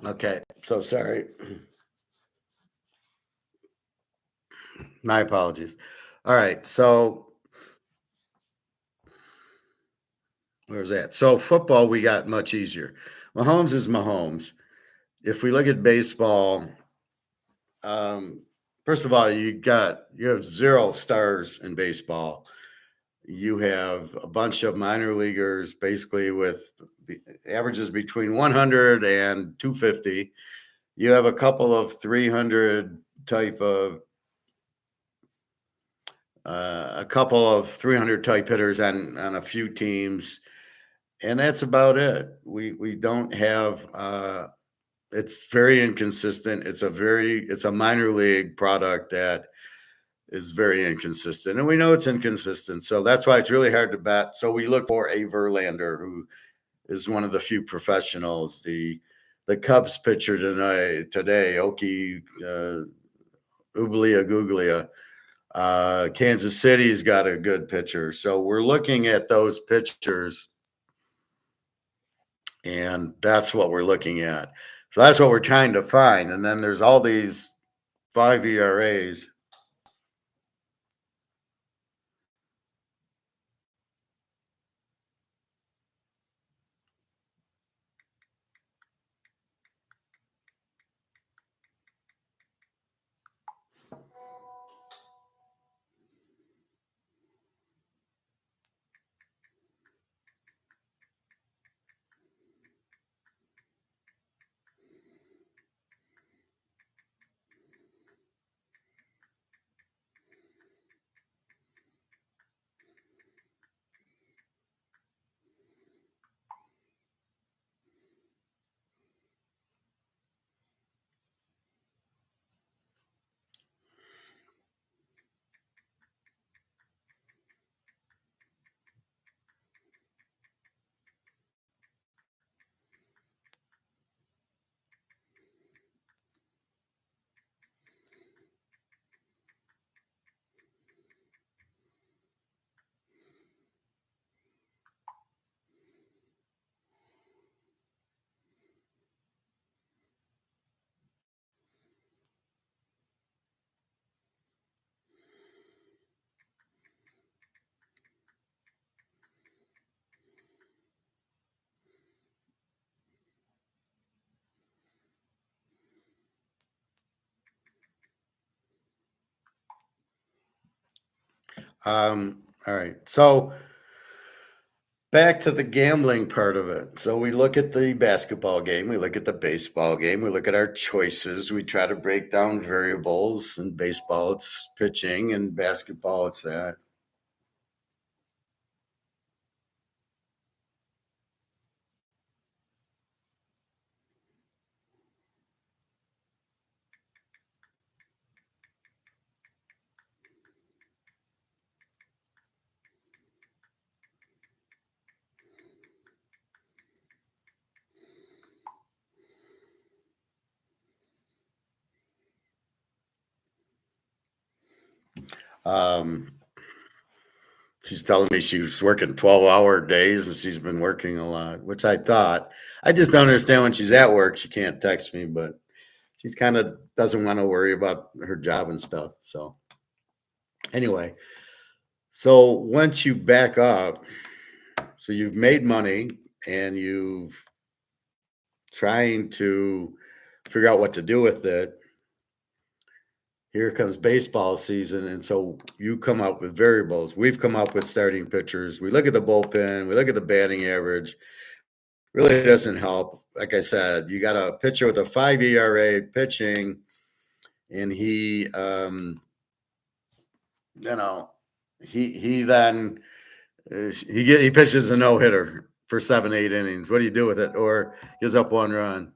Okay, so sorry. My apologies. All right, so where's that? So football, we got much easier. Mahomes is Mahomes. If we look at baseball, um, first of all, you have 0 stars in baseball. You have a bunch of minor leaguers, basically with averages between 100 and 250. You have a couple of 300 type of a couple of 300 type hitters on a few teams, and that's about it. We don't have. It's very inconsistent. It's a minor league product that is very inconsistent, and we know it's inconsistent. So that's why it's really hard to bet. So we look for a Verlander, who is one of the few professionals. The Cubs pitcher today, Oki Uglia Guglia. Kansas City's got a good pitcher. So we're looking at those pitchers, and that's what we're looking at. So that's what we're trying to find. And then there's all these 5 ERAs. All right. So back to the gambling part of it. So we look at the basketball game, we look at the baseball game, we look at our choices, we try to break down variables. In baseball, it's pitching, and basketball, it's that. Um, she's telling me she was working 12-hour days and she's been working a lot, which I thought. I just don't understand when she's at work, she can't text me, but she's kind of doesn't want to worry about her job and stuff. So anyway, so once you back up, so you've made money and you've trying to figure out what to do with it. Here comes baseball season, and so you come up with variables. We've come up with starting pitchers. We look at the bullpen, we look at the batting average. Really doesn't help. Like I said, you got a pitcher with a 5 ERA pitching, and you know, he then he pitches a no hitter for 7 8 innings. What do you do with it? Or gives up 1 run.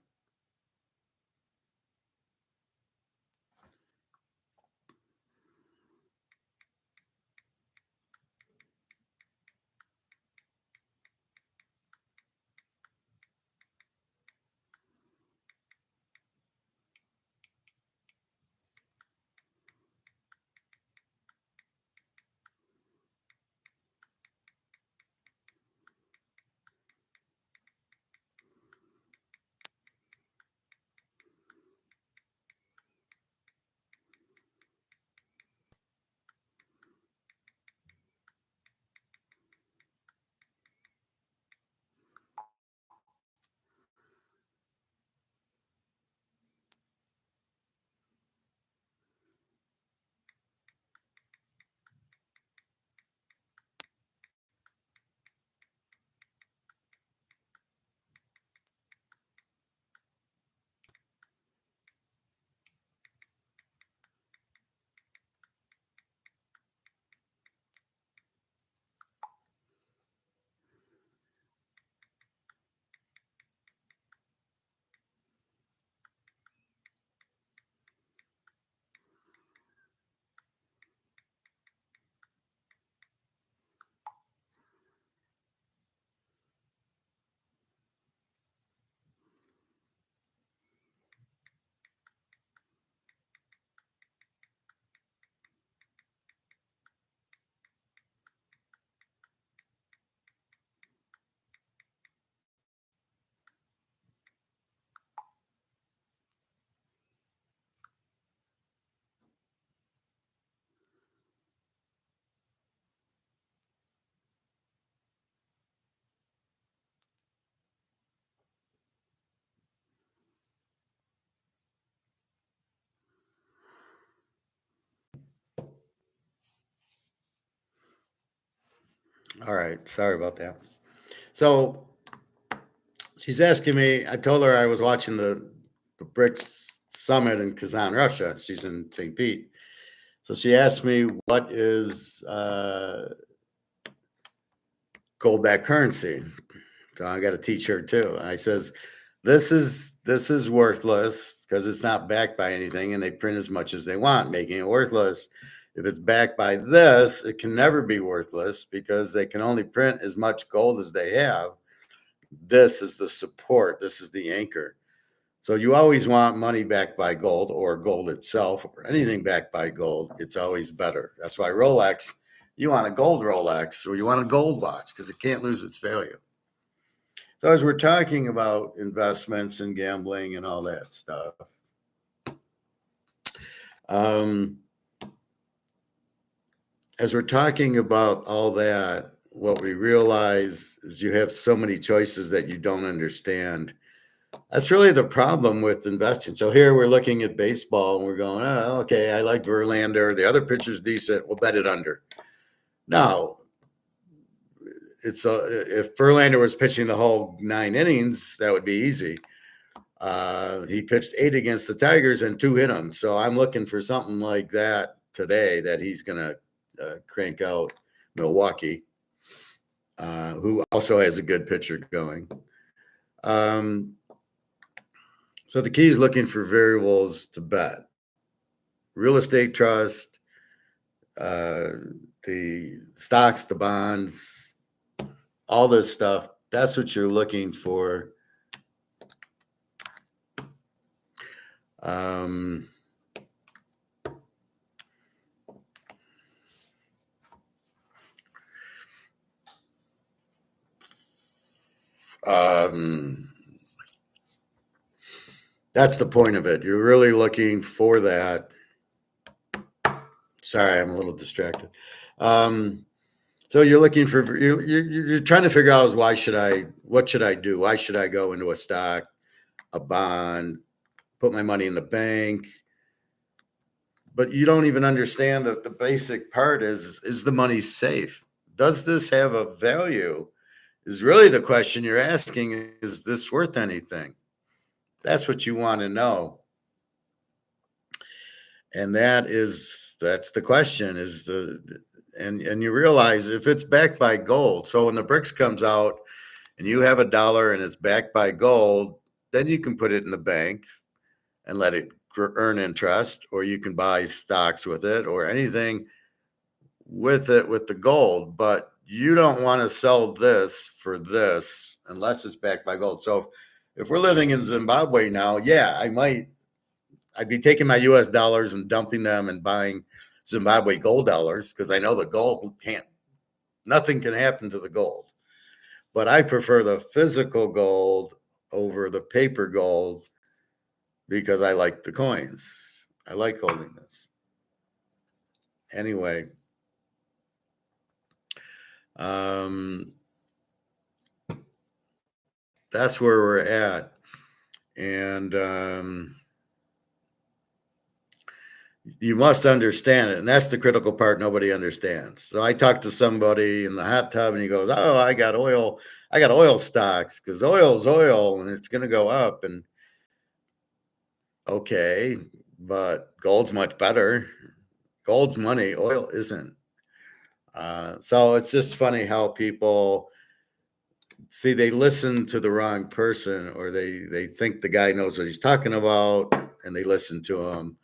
All right. Sorry about that. So she's asking me, I told her I was watching the BRICS summit in Kazan, Russia. She's in St. Pete. So she asked me, what is gold backed currency? So I got to teach her too. And I says, this is worthless because it's not backed by anything, and they print as much as they want, making it worthless. If it's backed by this, it can never be worthless because they can only print as much gold as they have. This is the support. This is the anchor. So you always want money backed by gold or gold itself or anything backed by gold. It's always better. That's why Rolex, you want a gold Rolex or you want a gold watch because it can't lose its value. So as we're talking about investments and gambling and all that stuff, as we're talking about all that, what we realize is you have so many choices that you don't understand. That's really the problem with investing. So here we're looking at baseball and we're going, oh, okay, I like Verlander. The other pitcher's decent. We'll bet it under. No, if Verlander was pitching the whole 9 innings, that would be easy. He pitched 8 against the Tigers and 2 hit him. So I'm looking for something like that today that he's going to crank out Milwaukee, who also has a good pitcher going. So the key is looking for variables to bet. Real estate trust, the stocks, the bonds, all this stuff. That's what you're looking for. That's the point of it. You're really looking for that. Sorry, I'm a little distracted. So you're looking for you're trying to figure out what should I do? Why should I go into a stock, a bond, put my money in the bank? But you don't even understand that the basic part is the money safe? Does this have a value? Is really the question you're asking. Is this worth anything? That's what you want to know. And that's the question and you realize if it's backed by gold. So when the BRICS comes out and you have $1 and it's backed by gold, then you can put it in the bank and let it earn interest, or you can buy stocks with it or anything with it with the gold. But you don't want to sell this for this unless it's backed by gold. So if we're living in Zimbabwe now, yeah, I'd be taking my US dollars and dumping them and buying Zimbabwe gold dollars because I know the gold nothing can happen to the gold. But I prefer the physical gold over the paper gold because I like the coins. I like holding this. Anyway, that's where we're at. And you must understand it. And that's the critical part nobody understands. So I talked to somebody in the hot tub and he goes, oh, I got oil stocks because oil's oil and it's going to go up. And okay, but gold's much better. Gold's money, oil isn't. So it's just funny how people see they listen to the wrong person, or they think the guy knows what he's talking about and they listen to him.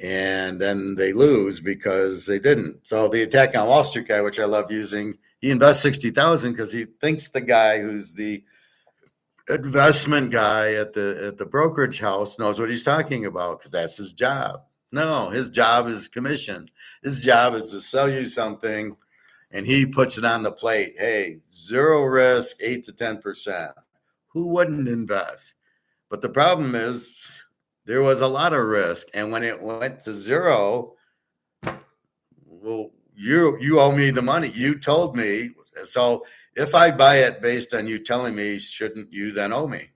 And then they lose because they didn't. So the Attack on Wall Street guy, which I love using, he invests 60,000 because he thinks the guy who's the investment guy at the brokerage house knows what he's talking about because that's his job. No, his job is commission. His job is to sell you something, and he puts it on the plate. Hey, 0 risk, 8 to 10%. Who wouldn't invest? But the problem is there was a lot of risk, and when it went to 0, well, you owe me the money. You told me. So if I buy it based on you telling me, shouldn't you then owe me?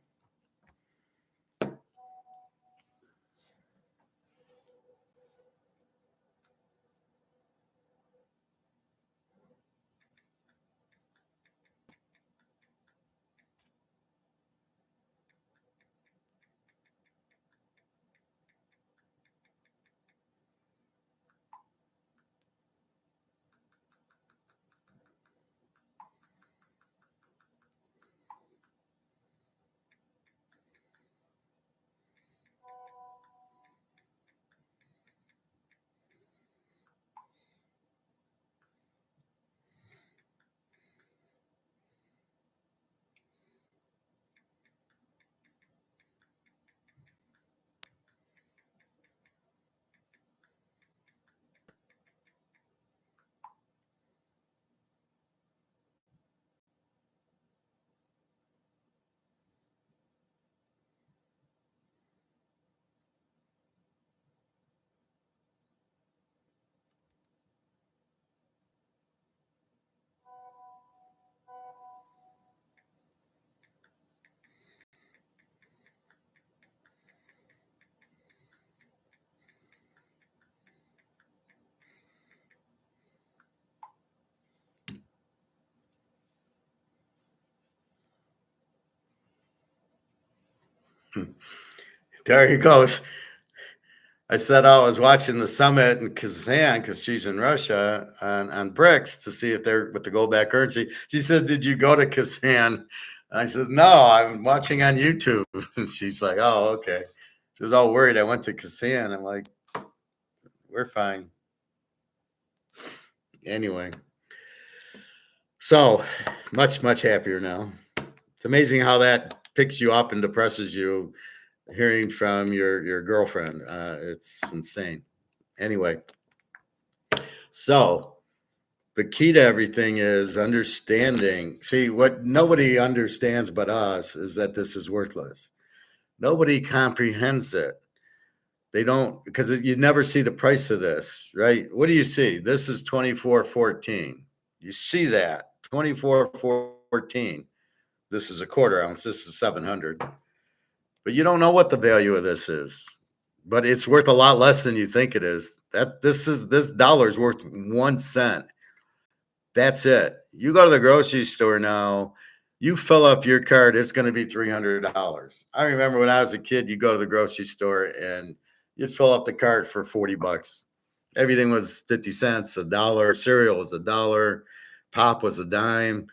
There he goes. I said I was watching the summit in Kazan because she's in Russia on BRICS to see if they're with the gold back currency. She said, "Did you go to Kazan?" I said, "No, I'm watching on YouTube." And she's like, "Oh, okay." She was all worried I went to Kazan. I'm like, "We're fine." Anyway, so much happier now. It's amazing how that picks you up and depresses you. Hearing from your girlfriend, it's insane. Anyway, so the key to everything is understanding. See, what nobody understands but us is that this is worthless. Nobody comprehends it. They don't, because you never see the price of this, right? What do you see? This is 24.14. You see that 24.14. This is a quarter ounce. This is 700. But you don't know what the value of this is. But it's worth a lot less than you think it is. This dollar is worth 1 cent. That's it. You go to the grocery store now, you fill up your cart, it's going to be $300. I remember when I was a kid, you go to the grocery store and you'd fill up the cart for $40. Everything was 50 cents, a dollar. Cereal was a dollar. Pop was a dime.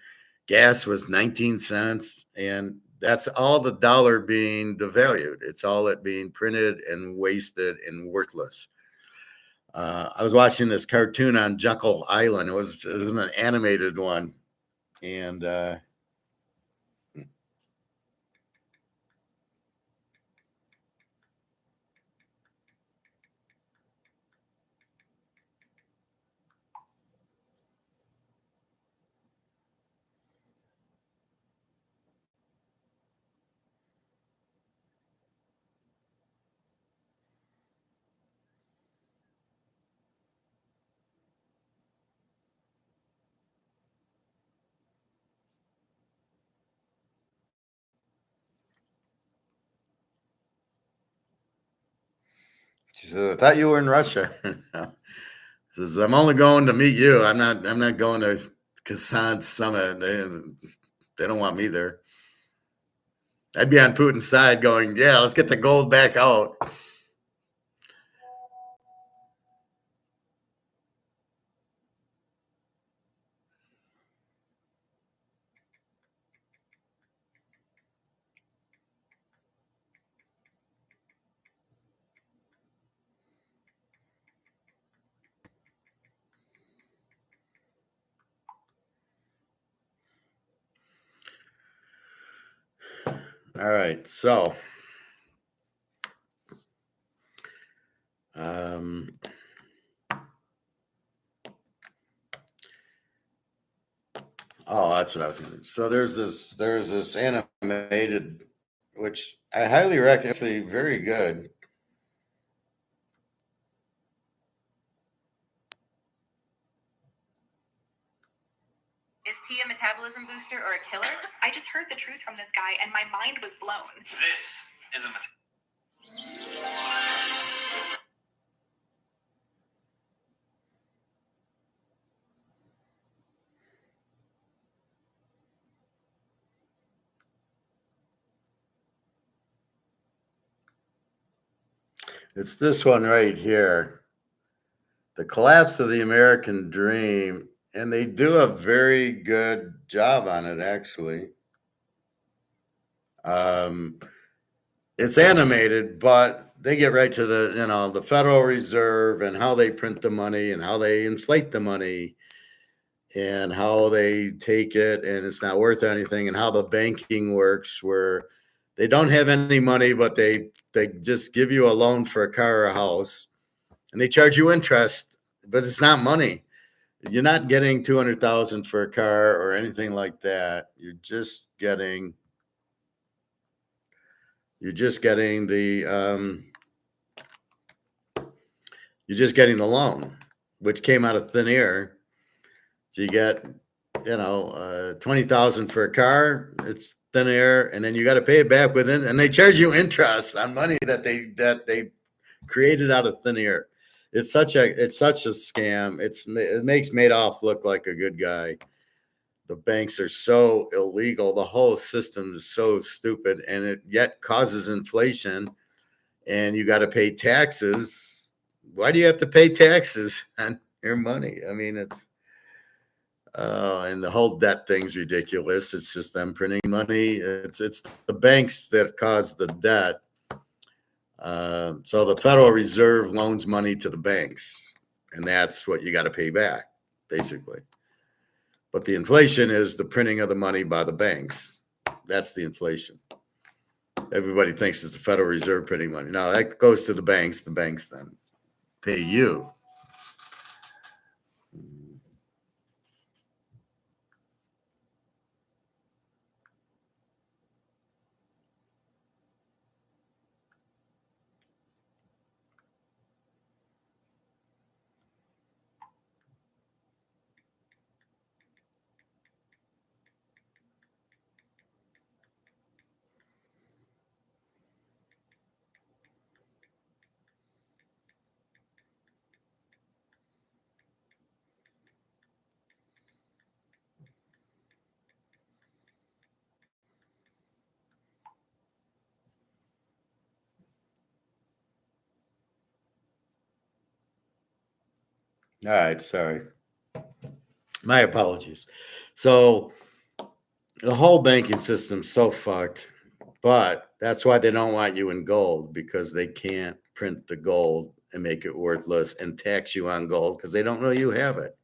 Gas was 19 cents. And that's all the dollar being devalued. It's all it being printed and wasted and worthless. I was watching this cartoon on Jekyll Island. It was an animated one, and she said, "I thought you were in Russia." Says, "I'm only going to meet you. I'm not going to Kazan summit. They don't want me there. I'd be on Putin's side, going, yeah, let's get the gold back out." All right, so um, oh, that's what I was going to. So there's this animated, which I highly recommend. Actually, very good. Is tea a metabolism booster or a killer? I just heard the truth from this guy and my mind was blown. This is a It's this one right here. The Collapse of the American Dream, and they do a very good job on it, actually. It's animated, but they get right to the Federal Reserve and how they print the money and how they inflate the money and how they take it and it's not worth anything, and how the banking works, where they don't have any money, but they just give you a loan for a car or a house, and they charge you interest, but it's not money. You're not getting 200,000 for a car or anything like that. You're just getting the loan, which came out of thin air. So you get 20,000 for a car. It's thin air, and then you got to pay it back within, and they charge you interest on money that they created out of thin air. It's such a scam. It makes Madoff look like a good guy. The banks are so illegal. The whole system is so stupid, and it yet causes inflation. And you got to pay taxes. Why do you have to pay taxes on your money? I mean, it's and the whole debt thing's ridiculous. It's just them printing money. It's the banks that cause the debt. So the Federal Reserve loans money to the banks, and that's what you got to pay back, basically. But the inflation is the printing of the money by the banks. That's the inflation. Everybody thinks it's the Federal Reserve printing money. No, that goes to the banks. The banks then pay you. All right, sorry. My apologies. So the whole banking system's so fucked, but that's why they don't want you in gold, because they can't print the gold and make it worthless and tax you on gold because they don't know you have it.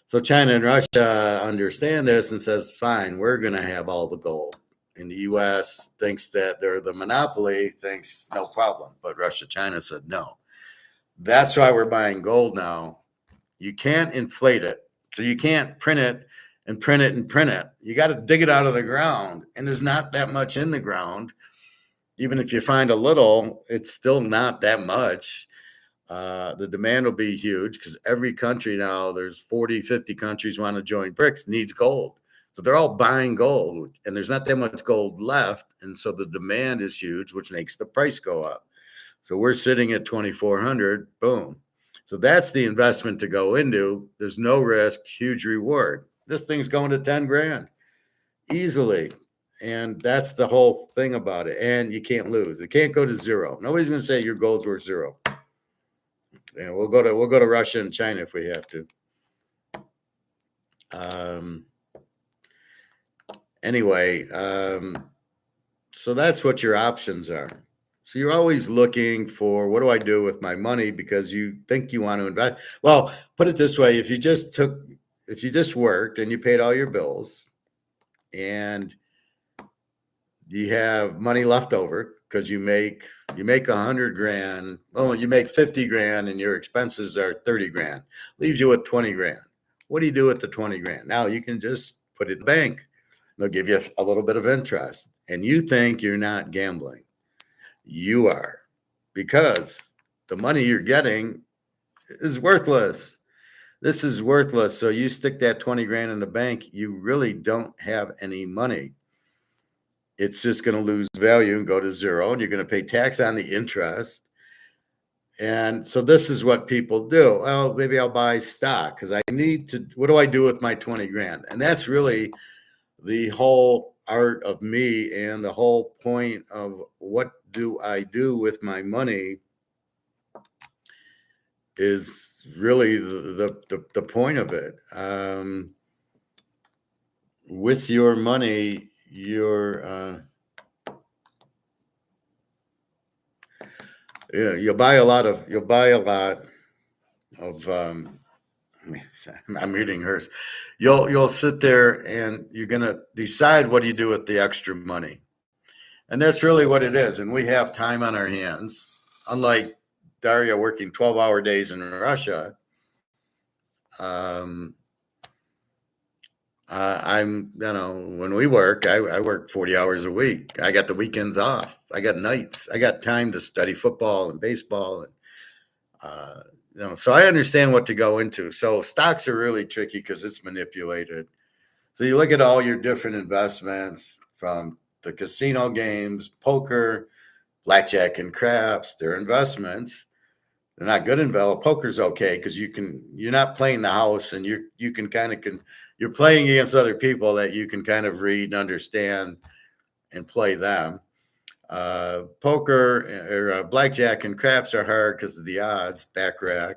So China and Russia understand this and says, fine, we're going to have all the gold. And the U.S. thinks that they're the monopoly, thinks no problem. But Russia, China said no. That's why we're buying gold now. You can't inflate it. So you can't print it and print it and print it. You got to dig it out of the ground. And there's not that much in the ground. Even if you find a little, it's still not that much. The demand will be huge because every country now, there's 40, 50 countries want to join BRICS, needs gold. So they're all buying gold, and there's not that much gold left. And so the demand is huge, which makes the price go up. So we're sitting at 2,400, boom. So that's the investment to go into. There's no risk, huge reward. This thing's going to 10 grand easily. And that's the whole thing about it. And you can't lose. It can't go to zero. Nobody's going to say your gold's worth zero. You know, we'll go to Russia and China if we have to. Anyway, so that's what your options are. So you're always looking for, what do I do with my money? Because you think you want to invest. Well, put it this way: if you just worked and you paid all your bills, and you have money left over because you make 100 grand. Well, you make 50 grand and your expenses are 30 grand, leaves you with 20 grand. What do you do with the 20 grand? Now you can just put it in the bank. They'll give you a little bit of interest, and you think you're not gambling. You are, because the money you're getting is worthless. This is worthless. So you stick that 20 grand in the bank, you really don't have any money. It's just going to lose value and go to zero, and you're going to pay tax on the interest. And so this is what people do. Oh, maybe I'll buy stock because I need to. What do I do with my 20 grand? And that's really the whole art of me, and the whole point of what do I do with my money is really the point of it. With your money, you'll buy a lot of I'm reading hers. You'll sit there and you're gonna decide what do you do with the extra money. And that's really what it is. And we have time on our hands. Unlike Daria working 12-hour days in Russia, when we work, I work 40 hours a week. I got the weekends off. I got nights. I got time to study football and baseball. And, so I understand what to go into. So stocks are really tricky because it's manipulated. So you look at all your different investments, from the casino games, poker, blackjack and craps, they're investments. They're not good in well, poker's okay because you're not playing the house, and you can kind of you're playing against other people that you can kind of read and understand and play them. Poker or blackjack and craps are hard because of the odds, baccarat,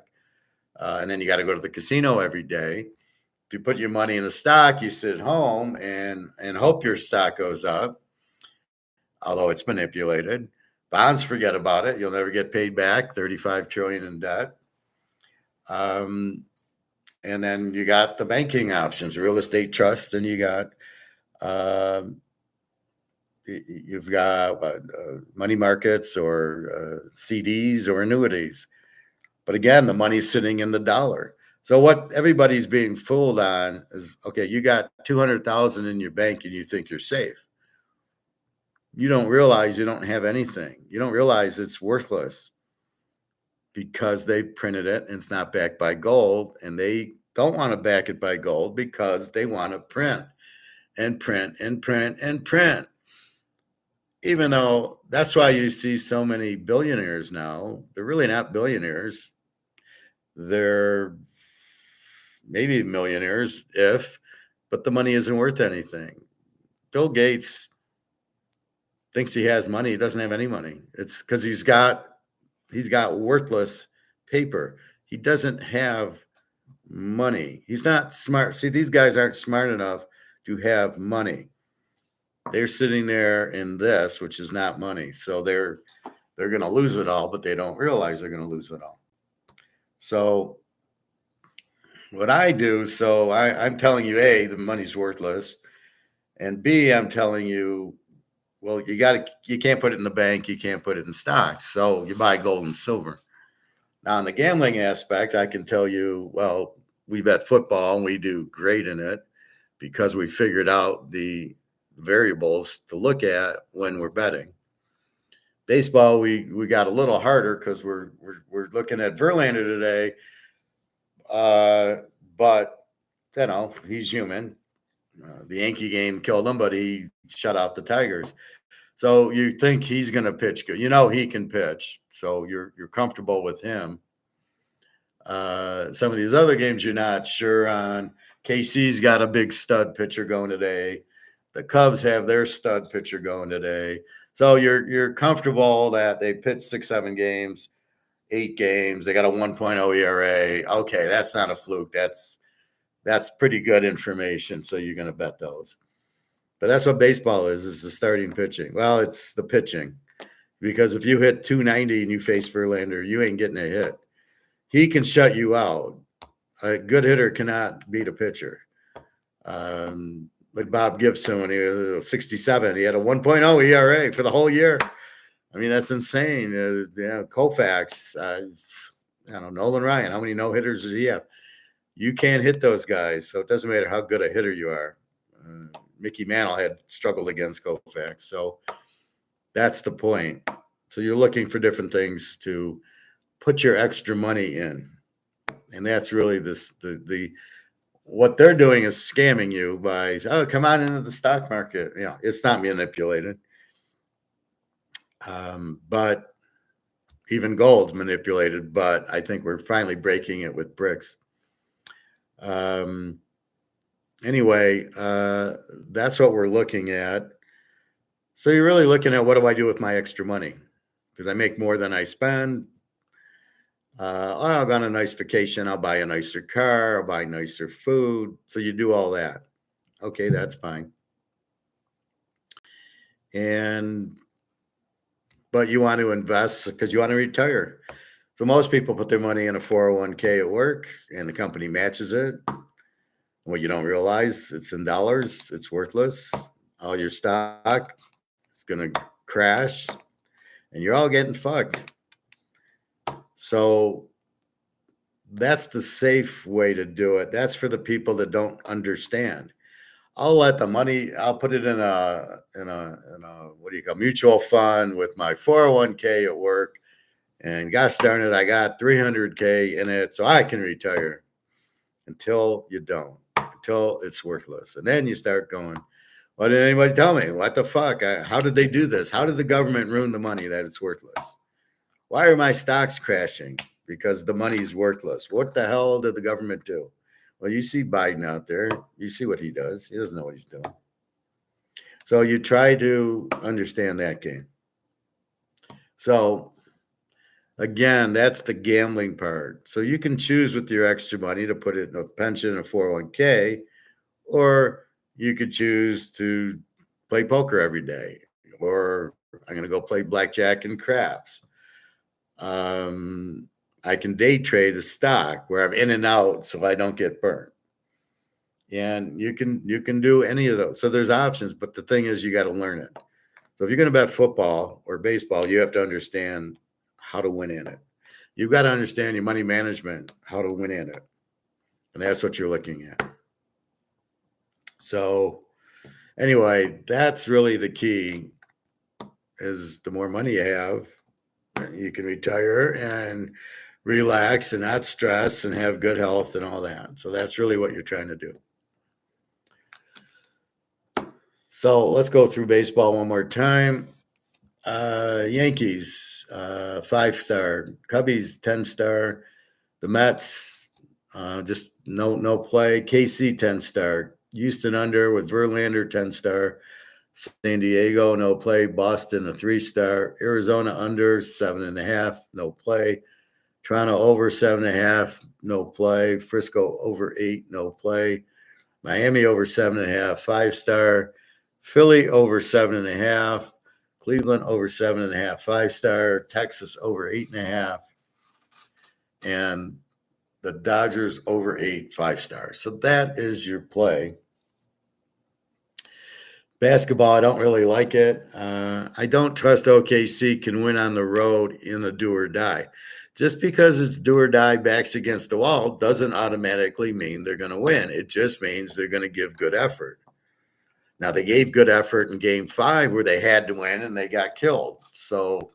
and then you got to go to the casino every day. If you put your money in the stock, you sit home and hope your stock goes up, although it's manipulated. Bonds, forget about it. You'll never get paid back. 35 trillion in debt. And then you got the banking options, real estate trusts, and you've got money markets or CDs or annuities. But again, the money's sitting in the dollar. So what everybody's being fooled on is, okay, you got 200,000 in your bank and you think you're safe. You don't realize you don't have anything. You don't realize it's worthless because they printed it and it's not backed by gold, and they don't want to back it by gold because they want to print and print and print and print. Even though that's why you see so many billionaires now. They're really not billionaires. They're maybe millionaires but the money isn't worth anything. Bill Gates thinks he has money. He doesn't have any money. It's because he's got worthless paper. He doesn't have money. He's not smart. See, these guys aren't smart enough to have money. They're sitting there in this, which is not money. So they're going to lose it all, but they don't realize they're going to lose it all. So what I do, I'm telling you, A, the money's worthless. And B, I'm telling you, well, you can't put it in the bank. You can't put it in stocks. So you buy gold and silver. Now, in the gambling aspect, I can tell you, well, we bet football and we do great in it because we figured out the variables to look at when we're betting. Baseball, we got a little harder because we're looking at Verlander today. But he's human. The Yankee game killed him, but he shut out the Tigers. So you think he's going to pitch good. He can pitch. So you're comfortable with him. Some of these other games you're not sure on. KC's got a big stud pitcher going today. The Cubs have their stud pitcher going today. So you're comfortable that they pitched 6-7 games, 8 games. They got a 1.0 ERA. Okay, that's not a fluke. That's pretty good information. So you're going to bet those. But that's what baseball is the starting pitching. Well, it's the pitching. Because if you hit 290 and you face Verlander, you ain't getting a hit. He can shut you out. A good hitter cannot beat a pitcher. Like Bob Gibson when he was 67, he had a 1.0 ERA for the whole year. I mean, that's insane. Koufax, Nolan Ryan, how many no-hitters did he have? You can't hit those guys, so it doesn't matter how good a hitter you are. Mickey Mantle had struggled against Koufax, so that's the point. So you're looking for different things to put your extra money in, and that's really what they're doing is scamming you by, come on into the stock market. It's not manipulated, but even gold's manipulated. But I think we're finally breaking it with brics. Anyway, that's what we're looking at. So you're really looking at, what do I do with my extra money? Because I make more than I spend. I'll go on a nice vacation. I'll buy a nicer car. I'll buy nicer food. So you do all that. Okay, that's fine. But you want to invest because you want to retire. So most people put their money in a 401k at work, and the company matches it. What you don't realize, it's in dollars. It's worthless. All your stock is going to crash, and you're all getting fucked. So that's the safe way to do it. That's for the people that don't understand. I'll let the money, I'll put it in a mutual fund with my 401k at work. And gosh darn it, I got 300k in it so I can retire. Until you don't, until it's worthless. And then you start going, why didn't anybody tell me? What the fuck? How did they do this? How did the government ruin the money that it's worthless? Why are my stocks crashing? because the money's worthless. What the hell did the government do? Well, you see Biden out there. You see what he does. He doesn't know what he's doing. So you try to understand that game. So again, that's the gambling part. So you can choose with your extra money to put it in a pension, a 401k, or you could choose to play poker every day, or I'm going to go play blackjack and craps. I can day trade a stock where I'm in and out so I don't get burnt. And you can do any of those. So there's options, but the thing is you got to learn it. So if you're going to bet football or baseball, you have to understand how to win in it. You've got to understand your money management, how to win in it. And that's what you're looking at. So anyway, that's really the key, is the more money you have, you can retire and relax and not stress and have good health and all that. So that's really what you're trying to do. So let's go through baseball one more time. Yankees, 5-star. Cubbies, 10-star. The Mets, just no play. KC, 10-star. Houston under with Verlander, 10-star. San Diego, no play. Boston, a 3-star. Arizona under, 7.5, no play. Toronto over 7.5, no play. Frisco over 8, no play. Miami over 7.5, 5-star. Philly over 7.5. Cleveland over 7.5, 5-star. Texas over 8.5. And the Dodgers over 8, 5-star. So that is your play. Basketball, I don't really like it. I don't trust OKC can win on the road in a do or die. Just because it's do or die, backs against the wall, doesn't automatically mean they're going to win. It just means they're going to give good effort. Now, they gave good effort in Game 5 where they had to win and they got killed. So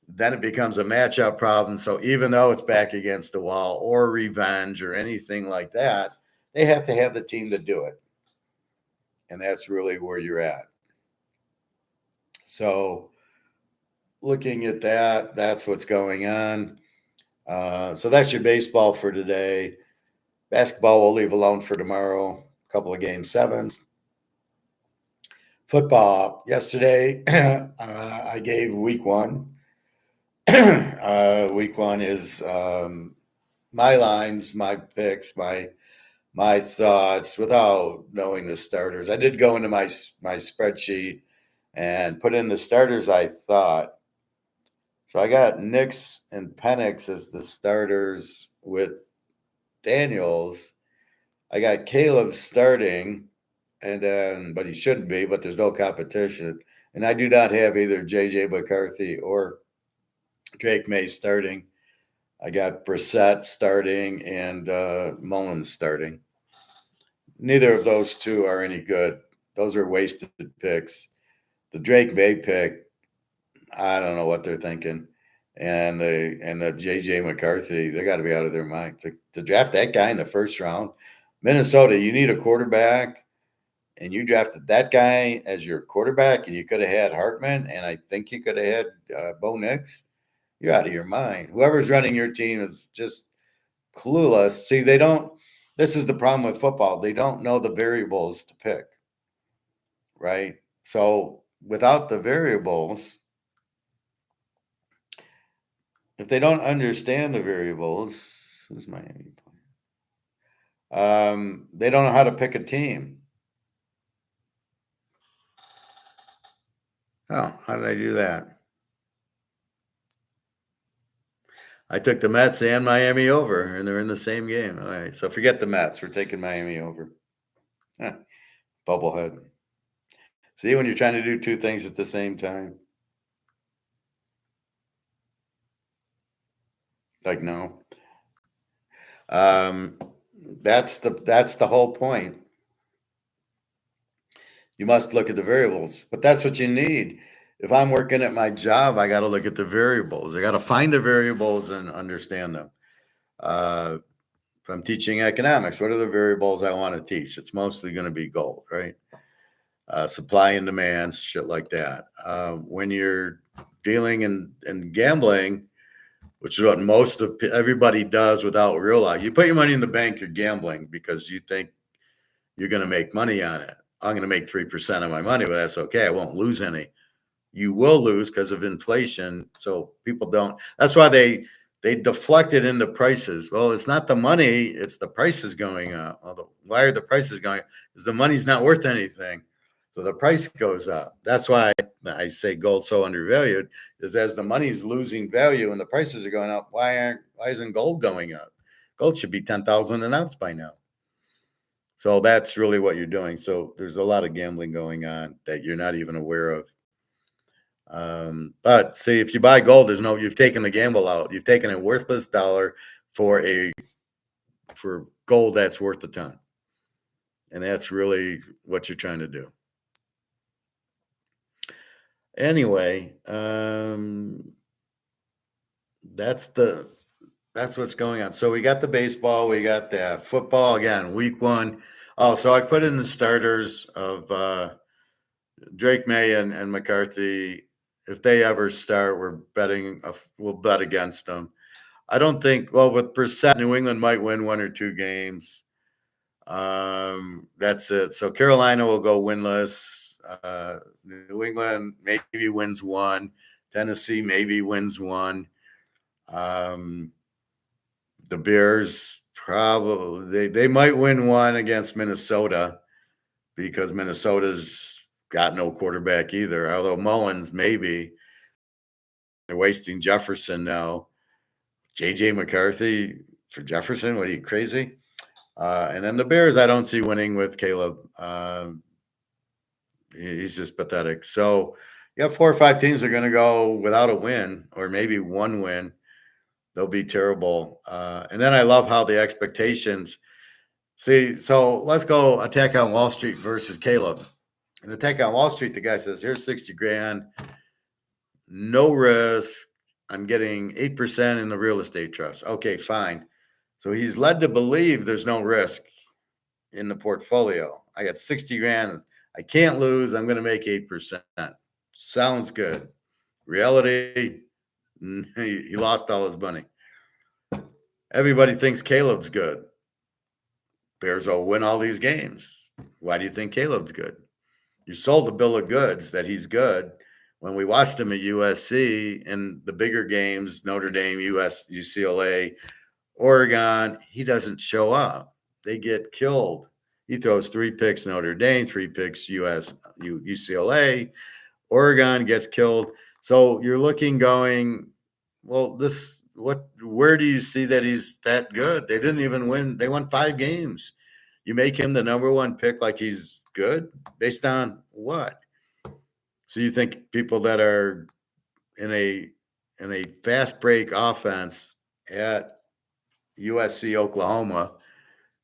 then it becomes a matchup problem. So even though it's back against the wall or revenge or anything like that, they have to have the team to do it. And that's really where you're at. So looking at that, that's what's going on. So that's your baseball for today. Basketball we'll leave alone for tomorrow. A couple of Game 7s. Football, yesterday, I gave week 1. Week 1 is my lines, my picks, my thoughts without knowing the starters. I did go into my spreadsheet and put in the starters I thought. So I got Nix and Penix as the starters with Daniels. I got Caleb starting, but he shouldn't be, but there's no competition. And I do not have either J.J. McCarthy or Drake May starting. I got Brissett starting and Mullins starting. Neither of those two are any good. Those are wasted picks. The Drake May pick, I don't know what they're thinking. And the J.J. McCarthy, they got to be out of their mind. To draft that guy in the first round, Minnesota, you need a quarterback, and you drafted that guy as your quarterback, and you could have had Hartman, and I think you could have had Bo Nix. You're out of your mind. Whoever's running your team is just clueless. See, they don't – this is the problem with football. They don't know the variables to pick, right? So without the variables – if they don't understand the variables, who's Miami playing? They don't know how to pick a team. Oh, how did I do that? I took the Mets and Miami over, and they're in the same game. All right, so forget the Mets. We're taking Miami over. Bubblehead. See, when you're trying to do two things at the same time. Like, no. That's the whole point. You must look at the variables, but that's what you need. If I'm working at my job, I got to look at the variables. I got to find the variables and understand them. If I'm teaching economics, what are the variables I want to teach? It's mostly going to be gold, right? Supply and demand, shit like that. When you're dealing and gambling, which is what most of everybody does without realizing. You put your money in the bank, you're gambling because you think you're going to make money on it. I'm going to make 3% of my money, but that's okay. I won't lose any. You will lose because of inflation. So people don't. That's why they deflect it into prices. Well, it's not the money; it's the prices going up. Well, why are the prices going up? Because the money's not worth anything, so the price goes up. That's why I say gold's so undervalued. Is as the money's losing value and the prices are going up. Why isn't gold going up? Gold should be 10,000 an ounce by now. So that's really what you're doing. So there's a lot of gambling going on that you're not even aware of. But see, if you buy gold, you've taken the gamble out. You've taken a worthless dollar for gold that's worth a ton. And that's really what you're trying to do. Anyway, that's what's going on. So we got the baseball, we got that football again, week 1. Oh, so I put in the starters of Drake May and McCarthy. If they ever start, we'll bet against them. I don't think. Well, with Brissett, New England might win 1 or 2 games. That's it. So Carolina will go winless. New England maybe wins 1. Tennessee maybe wins 1. The Bears probably they might win 1 against Minnesota because Minnesota's got no quarterback either. Although Mullins maybe. They're wasting Jefferson now. J.J. McCarthy for Jefferson? What are you, crazy? And then the Bears, I don't see winning with Caleb. He's just pathetic. So you have 4 or 5 teams are going to go without a win or maybe 1 win. They'll be terrible. And then I love how the expectations – see, so let's go Attack on Wall Street versus Caleb. In Attack on Wall Street, the guy says, here's 60 grand, no risk. I'm getting 8% in the real estate trust. Okay, fine. So he's led to believe there's no risk in the portfolio. I got 60 grand. I can't lose. I'm going to make 8%. Sounds good. Reality, he lost all his money. Everybody thinks Caleb's good. Bears will win all these games. Why do you think Caleb's good? You sold a bill of goods that he's good. When we watched him at USC in the bigger games, Notre Dame, UCLA, Oregon, he doesn't show up. They get killed. He throws 3 picks Notre Dame, 3 picks UCLA. Oregon gets killed. So you're looking going, well, where do you see that he's that good? They didn't even win. They won 5 games. You make him the number 1 pick like he's good based on what? So you think people that are in a fast break offense at USC Oklahoma,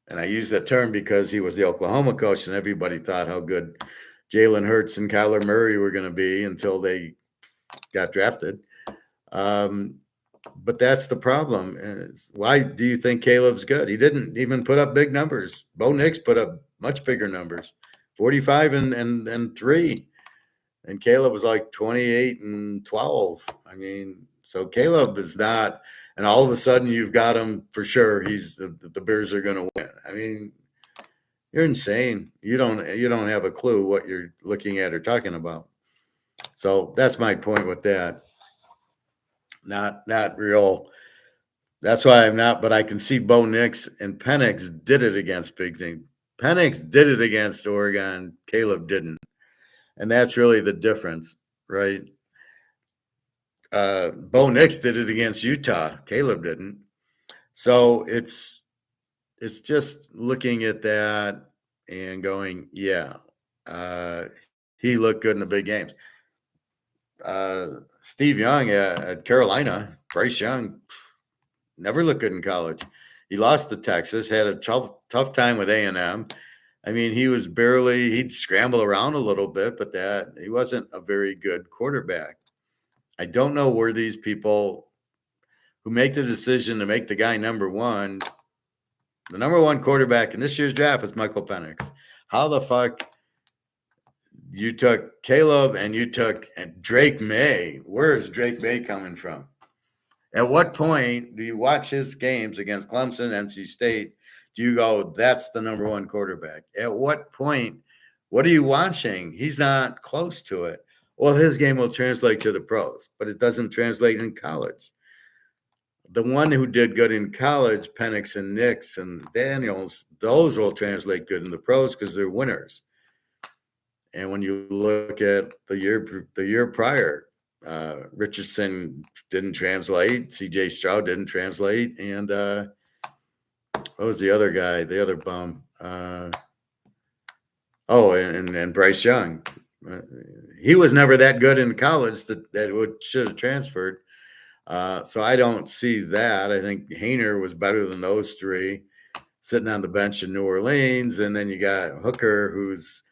and I use that term because he was the Oklahoma coach and everybody thought how good Jalen Hurts and Kyler Murray were going to be until they got drafted. But that's the problem. Why do you think Caleb's good? He didn't even put up big numbers. Bo Nix put up much bigger numbers, 45 and 3. And Caleb was like 28 and 12. I mean, so Caleb is not, and all of a sudden you've got him for sure. The Bears are going to win. I mean, you're insane. You don't have a clue what you're looking at or talking about. So that's my point with that. Not real. That's why I'm not, but I can see Bo Nix and Penix did it against big things. Penix did it against Oregon. Caleb didn't. And that's really the difference, right? Bo Nix did it against Utah. Caleb didn't. So it's just looking at that and going, yeah, he looked good in the big games. Steve Young at Carolina, Bryce Young, never looked good in college. He lost to Texas, had a tough time with A&M. I mean, he'd scramble around a little bit, but he wasn't a very good quarterback. I don't know where these people who make the decision to make the guy number 1, the number 1 quarterback in this year's draft is Michael Penix. How the fuck you took Caleb and you took Drake May? Where is Drake May coming from? At what point do you watch his games against Clemson, NC State? Do you go, that's the number one quarterback? At what point, what are you watching? He's not close to it. Well, his game will translate to the pros, but it doesn't translate in college. The one who did good in college, Penix and Nix and Daniels, those will translate good in the pros because they're winners. And when you look at the year prior, Richardson didn't translate, C.J. Stroud didn't translate, and what was the other guy? The other bum. And Bryce Young. He was never that good in college that should have transferred. So I don't see that. I think Hayner was better than those three sitting on the bench in New Orleans. And then you got Hooker, who's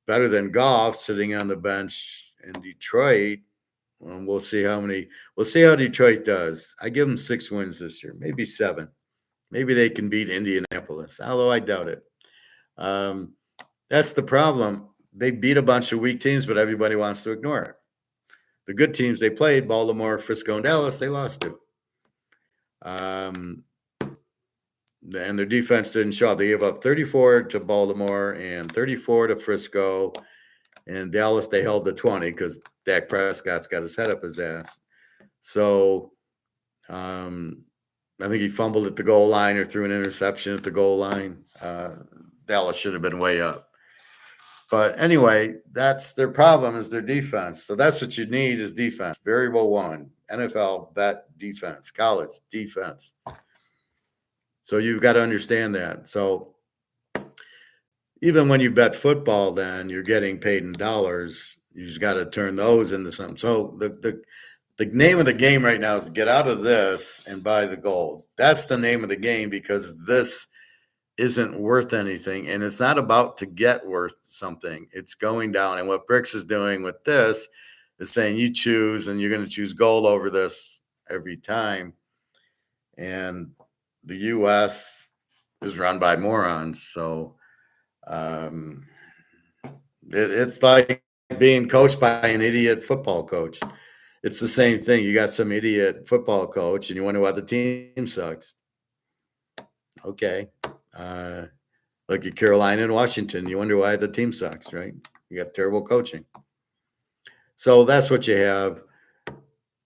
better than Goff sitting on the bench in Detroit. We'll see how Detroit does. I give them 6 wins this year, maybe 7. Maybe they can beat Indianapolis, although I doubt it. That's the problem. They beat a bunch of weak teams, but everybody wants to ignore it. The good teams they played, Baltimore, Frisco, and Dallas, they lost to. And their defense didn't show up. They gave up 34 to Baltimore and 34 to Frisco. And Dallas, they held to 20 because Dak Prescott's got his head up his ass. So I think he fumbled at the goal line or threw an interception at the goal line. Dallas should have been way up. But anyway, that's their problem is their defense. So that's what you need is defense. Variable 1, NFL bet defense, college defense. So you've got to understand that. So even when you bet football, then you're getting paid in dollars. You just got to turn those into something. So the name of the game right now is to get out of this and buy the gold. That's the name of the game because this isn't worth anything. And it's not about to get worth something. It's going down. And what brics is doing with this is saying you choose and you're going to choose gold over this every time. And the U.S. is run by morons. So it's like being coached by an idiot football coach. It's the same thing. You got some idiot football coach and you wonder why the team sucks. Okay. Like at Carolina and Washington, you wonder why the team sucks, right? You got terrible coaching. So that's what you have.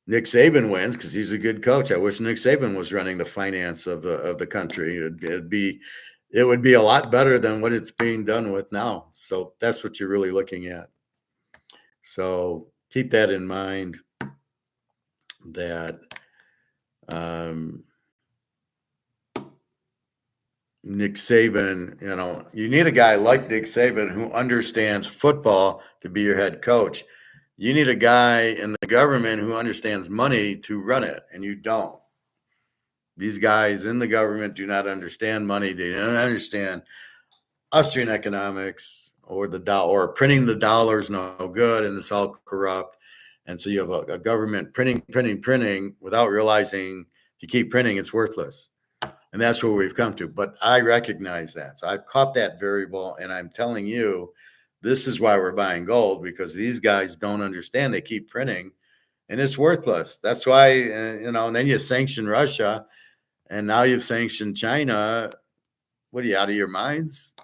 Nick Saban wins because he's a good coach. I wish Nick Saban was running the finance of the country. It would be a lot better than what it's being done with now. So that's what you're really looking at. So keep that in mind that Nick Saban, you need a guy like Nick Saban who understands football to be your head coach. You need a guy in the government who understands money to run it, and you don't. These guys in the government do not understand money. They don't understand Austrian economics or printing the dollars no good, and it's all corrupt. And so you have a government printing without realizing if you keep printing, it's worthless. And that's where we've come to. But I recognize that. So I've caught that variable, and I'm telling you, this is why we're buying gold, because these guys don't understand. They keep printing, and it's worthless. That's why, and then you sanction Russia, and now you've sanctioned China. What are you, out of your minds?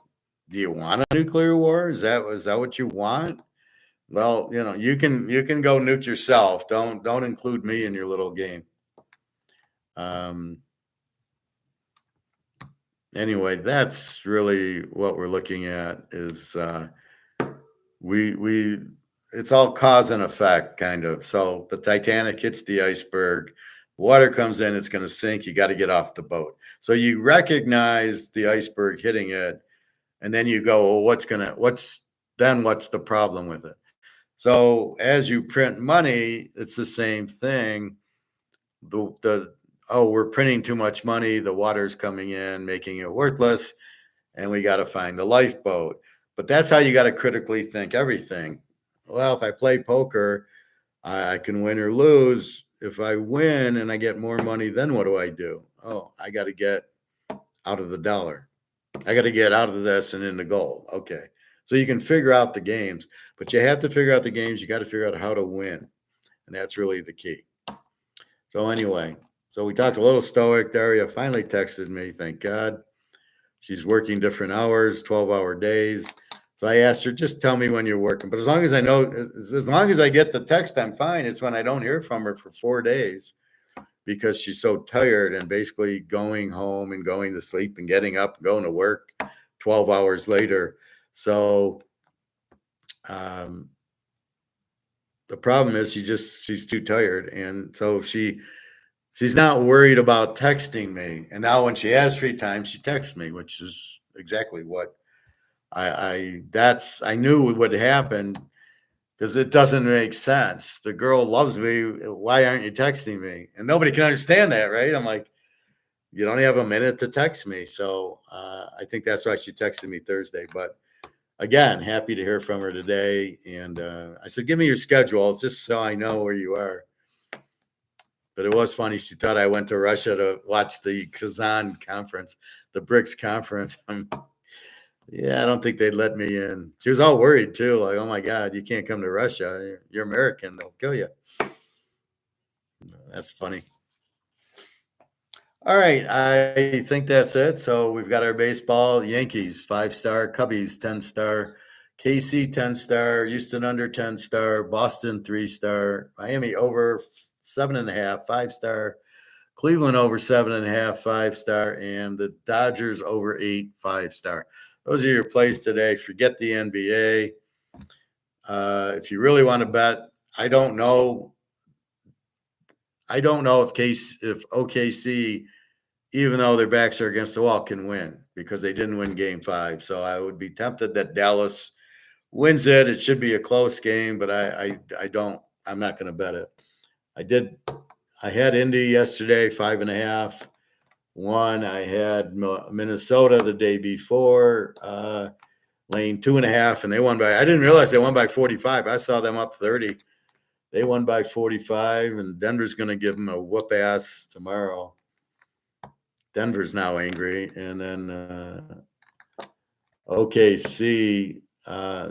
Do you want a nuclear war? Is that what you want? Well, you can go nuke yourself. Don't include me in your little game. Anyway, that's really what we're looking at is it's all cause and effect kind of. So the Titanic hits the iceberg, water comes in, it's going to sink. You got to get off the boat. So you recognize the iceberg hitting it, and then you go, well, what's the problem with it? So as you print money, it's the same thing. We're printing too much money. The water's coming in, making it worthless, and we got to find the lifeboat. But that's how you got to critically think everything. Well, if I play poker, I can win or lose. If I win and I get more money, then what do I do? Oh, I got to get out of the dollar. I got to get out of this and into gold. Okay. So you can figure out the games, but you have to figure out the games. You got to figure out how to win. And that's really the key. So anyway, So we talked a little stoic. Daria finally texted me, thank God. She's working different hours, 12-hour days. So I asked her, just tell me when you're working. But as long as I know, as long as I get the text, I'm fine. It's when I don't hear from her for 4 days because she's so tired and basically going home and going to sleep and getting up and going to work 12 hours later. So the problem is she's too tired. And so she's not worried about texting me. And now when she has free time, she texts me, which is exactly what I knew would happen because it doesn't make sense. The girl loves me. Why aren't you texting me? And nobody can understand that, right? I'm like, you don't have a minute to text me. So I think that's why she texted me Thursday. But again, happy to hear from her today. And I said, give me your schedule just so I know where you are. But it was funny. She thought I went to Russia to watch the Kazan conference, the BRICS conference. Yeah, I don't think they'd let me in. She was all worried too, like, oh my God, you can't come to Russia. You're American, they'll kill you. That's funny. All right, I think that's it. So we've got our baseball: Yankees 5-star, Cubbies 10-star, KC 10-star, Houston under 10-star, Boston 3-star, Miami over 7.5 5-star, Cleveland over 7.5 5-star, and the Dodgers over 8 5-star. Those are your plays today. Forget the NBA. If you really want to bet, I don't know. I don't know if OKC, even though their backs are against the wall, can win because they didn't win Game 5. So I would be tempted that Dallas wins it. It should be a close game, but I don't. I'm not going to bet it. I had Indy yesterday 5.5. I had Minnesota the day before, laying 2.5, and they won by. I didn't realize they won by 45. I saw them up 30. They won by 45, and Denver's going to give them a whoop ass tomorrow. Denver's now angry, and then OKC.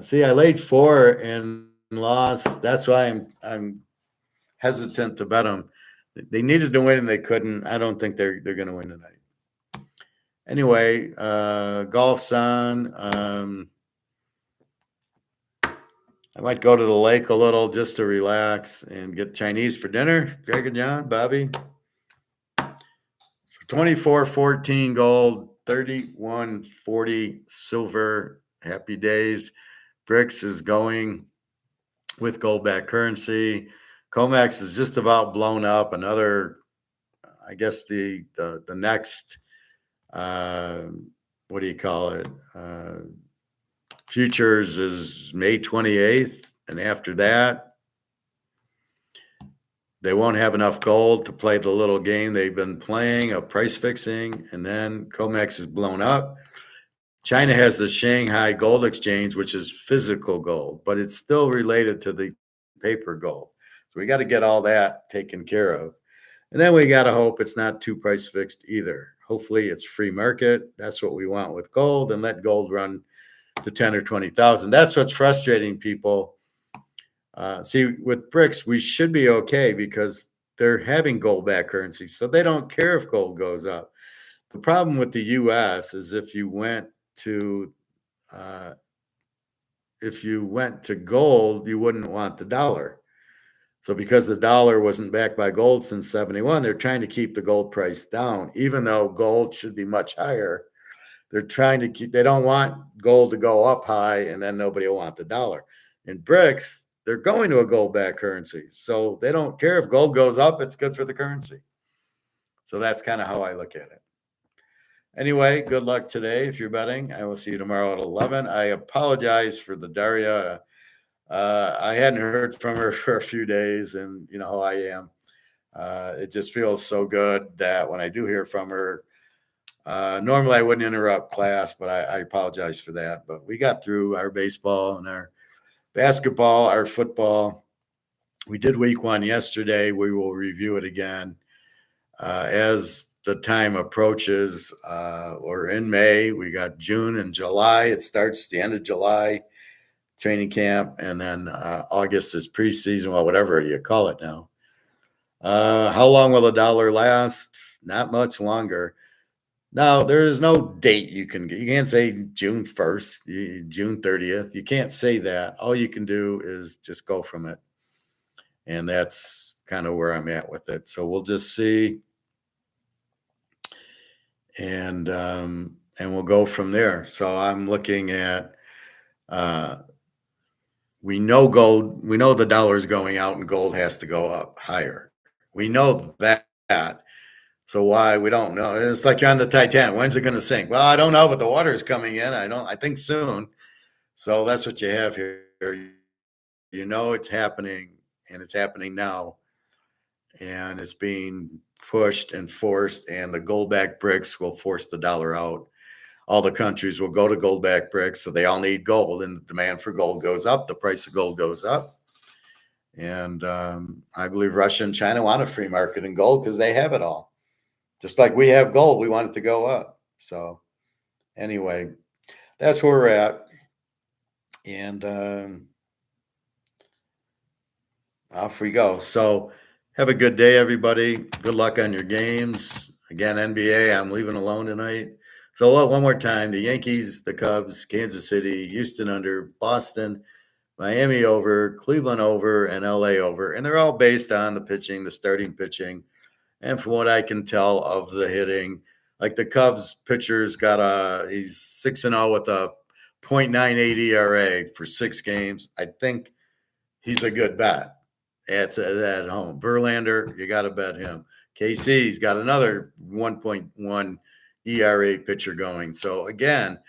See, I laid 4 and lost. That's why I'm hesitant to bet them. They needed to win and they couldn't. I don't think they're going to win tonight. Anyway, golf's on. I might go to the lake a little just to relax and get Chinese for dinner. Greg and John, Bobby. So 24-14 gold, 31-40 silver. Happy days. BRICS is going with gold-backed currency. COMEX is just about blown up. Another, I guess the next, what do you call it? Futures is May 28th, and after that, they won't have enough gold to play the little game they've been playing of price fixing, and then COMEX is blown up. China has the Shanghai Gold Exchange, which is physical gold, but it's still related to the paper gold. So we got to get all that taken care of. And then we got to hope it's not too price fixed either. Hopefully it's free market. That's what we want with gold, and let gold run to 10 or 20,000. That's what's frustrating people. See, with BRICS, we should be okay because they're having gold-backed currency, so they don't care if gold goes up. The problem with the U.S. is if you went to gold, you wouldn't want the dollar. So because the dollar wasn't backed by gold since 71, they're trying to keep the gold price down, even though gold should be much higher. They're trying to keep, they don't want gold to go up high and then nobody will want the dollar. In BRICS, they're going to a gold-backed currency. So they don't care if gold goes up, it's good for the currency. So that's kind of how I look at it. Anyway, good luck today if you're betting. I will see you tomorrow at 11. I apologize for the Daria. I hadn't heard from her for a few days, and you know how I am. It just feels so good that when I do hear from her, normally I wouldn't interrupt class, but I apologize for that. But we got through our baseball and our basketball, our football. We did week 1 yesterday. We will review it again as the time approaches. Or in May, we got June and July. It starts the end of July, training camp, and then August is preseason, well, whatever you call it now. How long will the dollar last? Not much longer. Now, there is no date you can get. You can't say June 1st, June 30th. You can't say that. All you can do is just go from it. And that's kind of where I'm at with it. So we'll just see, and we'll go from there. So I'm looking at uh we know the dollar is going out and gold has to go up higher. We know that. So why we don't know? It's like you're on the Titanic. When's it going to sink? Well, I don't know, but the water is coming in. I think soon. So that's what you have here. You know it's happening, and it's happening now, and it's being pushed and forced, and the gold backed bricks will force the dollar out. All the countries will go to gold backed bricks, so they all need gold, and the demand for gold goes up, the price of gold goes up. And I believe Russia and China want a free market in gold because they have it all. Just like we have gold, we want it to go up. So anyway, that's where we're at. And off we go. So have a good day, everybody. Good luck on your games. Again, NBA, I'm leaving alone tonight. So one more time, the Yankees, the Cubs, Kansas City, Houston under, Boston, Miami over, Cleveland over, and LA over. And they're all based on the pitching, the starting pitching. And from what I can tell of the hitting, like the Cubs pitcher's he's 6-0 with a .98 ERA for 6 games. I think he's a good bet at home. Verlander, you got to bet him. KC's got another 1.1 ERA pitcher going. So again,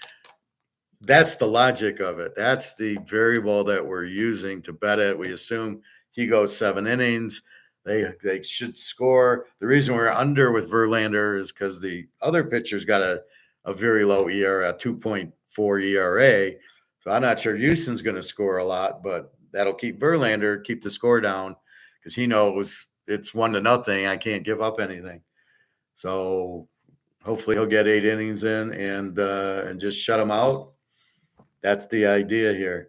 that's the logic of it. That's the variable that we're using to bet it. We assume he goes 7 innings. They should score. The reason we're under with Verlander is because the other pitcher's got a very low ERA, 2.4 ERA. So I'm not sure Houston's going to score a lot, but that'll keep the score down because he knows it's 1-0. I can't give up anything. So hopefully he'll get 8 innings in and just shut him out. That's the idea here.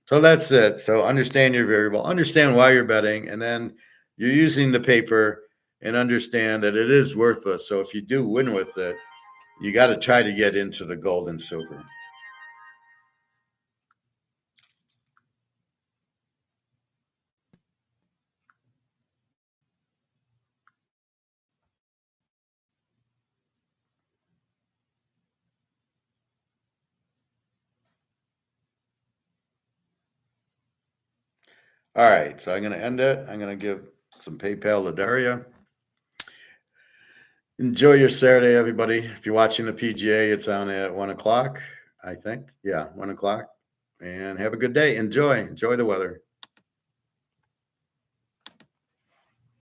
So that's it. So understand your variable, understand why you're betting, and then you're using the paper and understand that it is worthless. So if you do win with it, you got to try to get into the gold and silver. All right. So I'm going to end it. I'm going to give some PayPal to Daria. Enjoy your Saturday, everybody. If you're watching the PGA, it's on at 1:00, I think. Yeah, 1:00. And have a good day. Enjoy the weather.